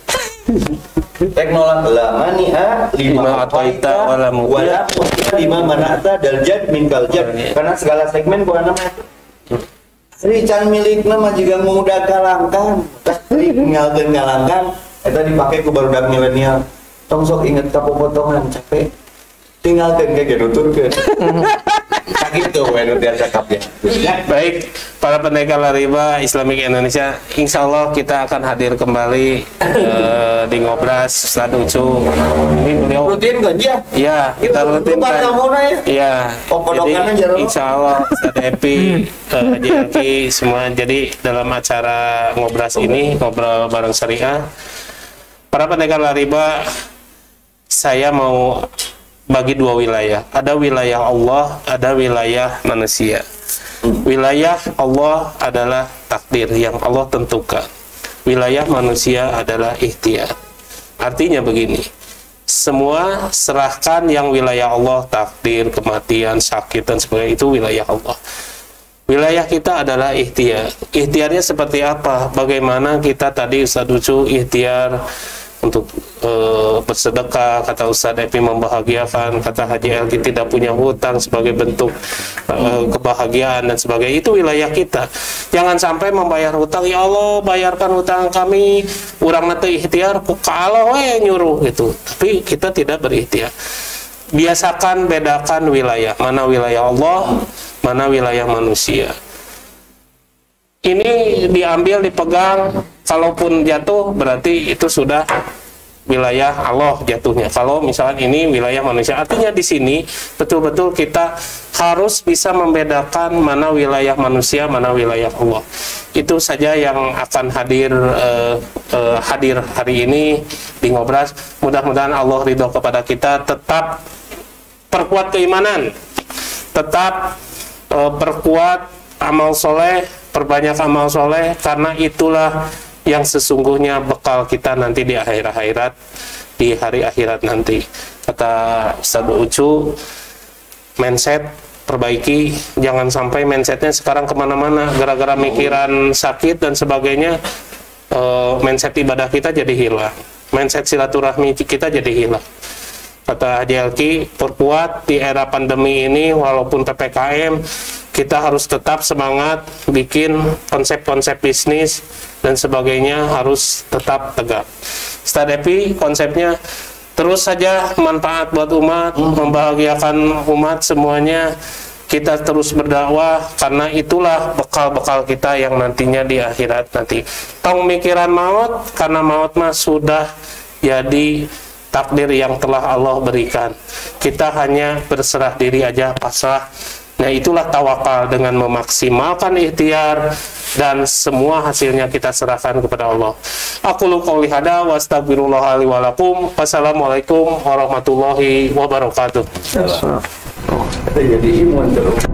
Teknologi lama nih lima ataita wala mu'la lima manata daljad min kaljad. Karena segala segmen gua namanya. Ini can milikna mah juga mudah kalangkan. Tapi ngalkeun kalangkan, eta dipakai ku barudak milenial. Tong sok inget kapopotongan capek. Tinggalkan kayak nuturkeun. Gitu when biasa kapnya. Baik, para pendekar Lariba Islamic Indonesia, insya Allah kita akan hadir kembali di Ngobras Ustaz Ucu. Ini beliau rutin kan dia? Iya, kita rutin kan. Iya. Jadi insya Allah Ustaz Epi, Haji Elki semua. Jadi dalam acara Ngobras ini, ngobrol bareng syariah, para pendekar Lariba, saya mau bagi 2 wilayah. Ada wilayah Allah, ada wilayah manusia. Wilayah Allah adalah takdir yang Allah tentukan. Wilayah manusia adalah ikhtiar. Artinya begini, semua serahkan yang wilayah Allah, takdir, kematian, sakit dan sebagainya, itu wilayah Allah. Wilayah kita adalah ikhtiar. Ikhtiarnya seperti apa? Bagaimana kita tadi Ustaz Ucu ikhtiar untuk bersedekah, kata Ustaz Epi membahagiakan, kata Haji Elki tidak punya hutang sebagai bentuk kebahagiaan dan sebagainya. Itu wilayah kita. Jangan sampai membayar hutang, ya Allah bayarkan hutang kami, urang nanti ikhtiar kalau nyuruh gitu. Tapi kita tidak berikhtiar. Biasakan bedakan wilayah, mana wilayah Allah, mana wilayah manusia. Ini diambil, dipegang, kalaupun jatuh berarti itu sudah wilayah Allah jatuhnya. Kalau misalnya ini wilayah manusia, artinya di sini betul-betul kita harus bisa membedakan mana wilayah manusia, mana wilayah Allah. Itu saja yang akan hadir hari ini di Ngobras. Mudah-mudahan Allah ridho kepada kita, tetap perkuat keimanan, tetap perkuat amal soleh, perbanyak amal soleh, karena itulah yang sesungguhnya bekal kita nanti di akhirat, di hari akhirat nanti. Kata Ustaz Ucu, mindset perbaiki, jangan sampai mindsetnya sekarang kemana-mana, gara-gara mikiran sakit dan sebagainya, mindset ibadah kita jadi hilang, mindset silaturahmi kita jadi hilang. Kata Haji Elki, perkuat di era pandemi ini, walaupun PPKM, kita harus tetap semangat bikin konsep-konsep bisnis dan sebagainya, harus tetap tegak. Ustaz Epi konsepnya terus saja manfaat buat umat, membahagiakan umat semuanya. Kita terus berdakwah, karena itulah bekal-bekal kita yang nantinya di akhirat nanti. Tong mikiran maut, karena maut mah sudah jadi takdir yang telah Allah berikan. Kita hanya berserah diri aja, pasrah. Nah, itulah tawakal, dengan memaksimalkan ikhtiar dan semua hasilnya kita serahkan kepada Allah. Aku qouli hada wa astagfirullah li wa lakum. Wassalamualaikum warahmatullahi wabarakatuh. Jadi imun terus.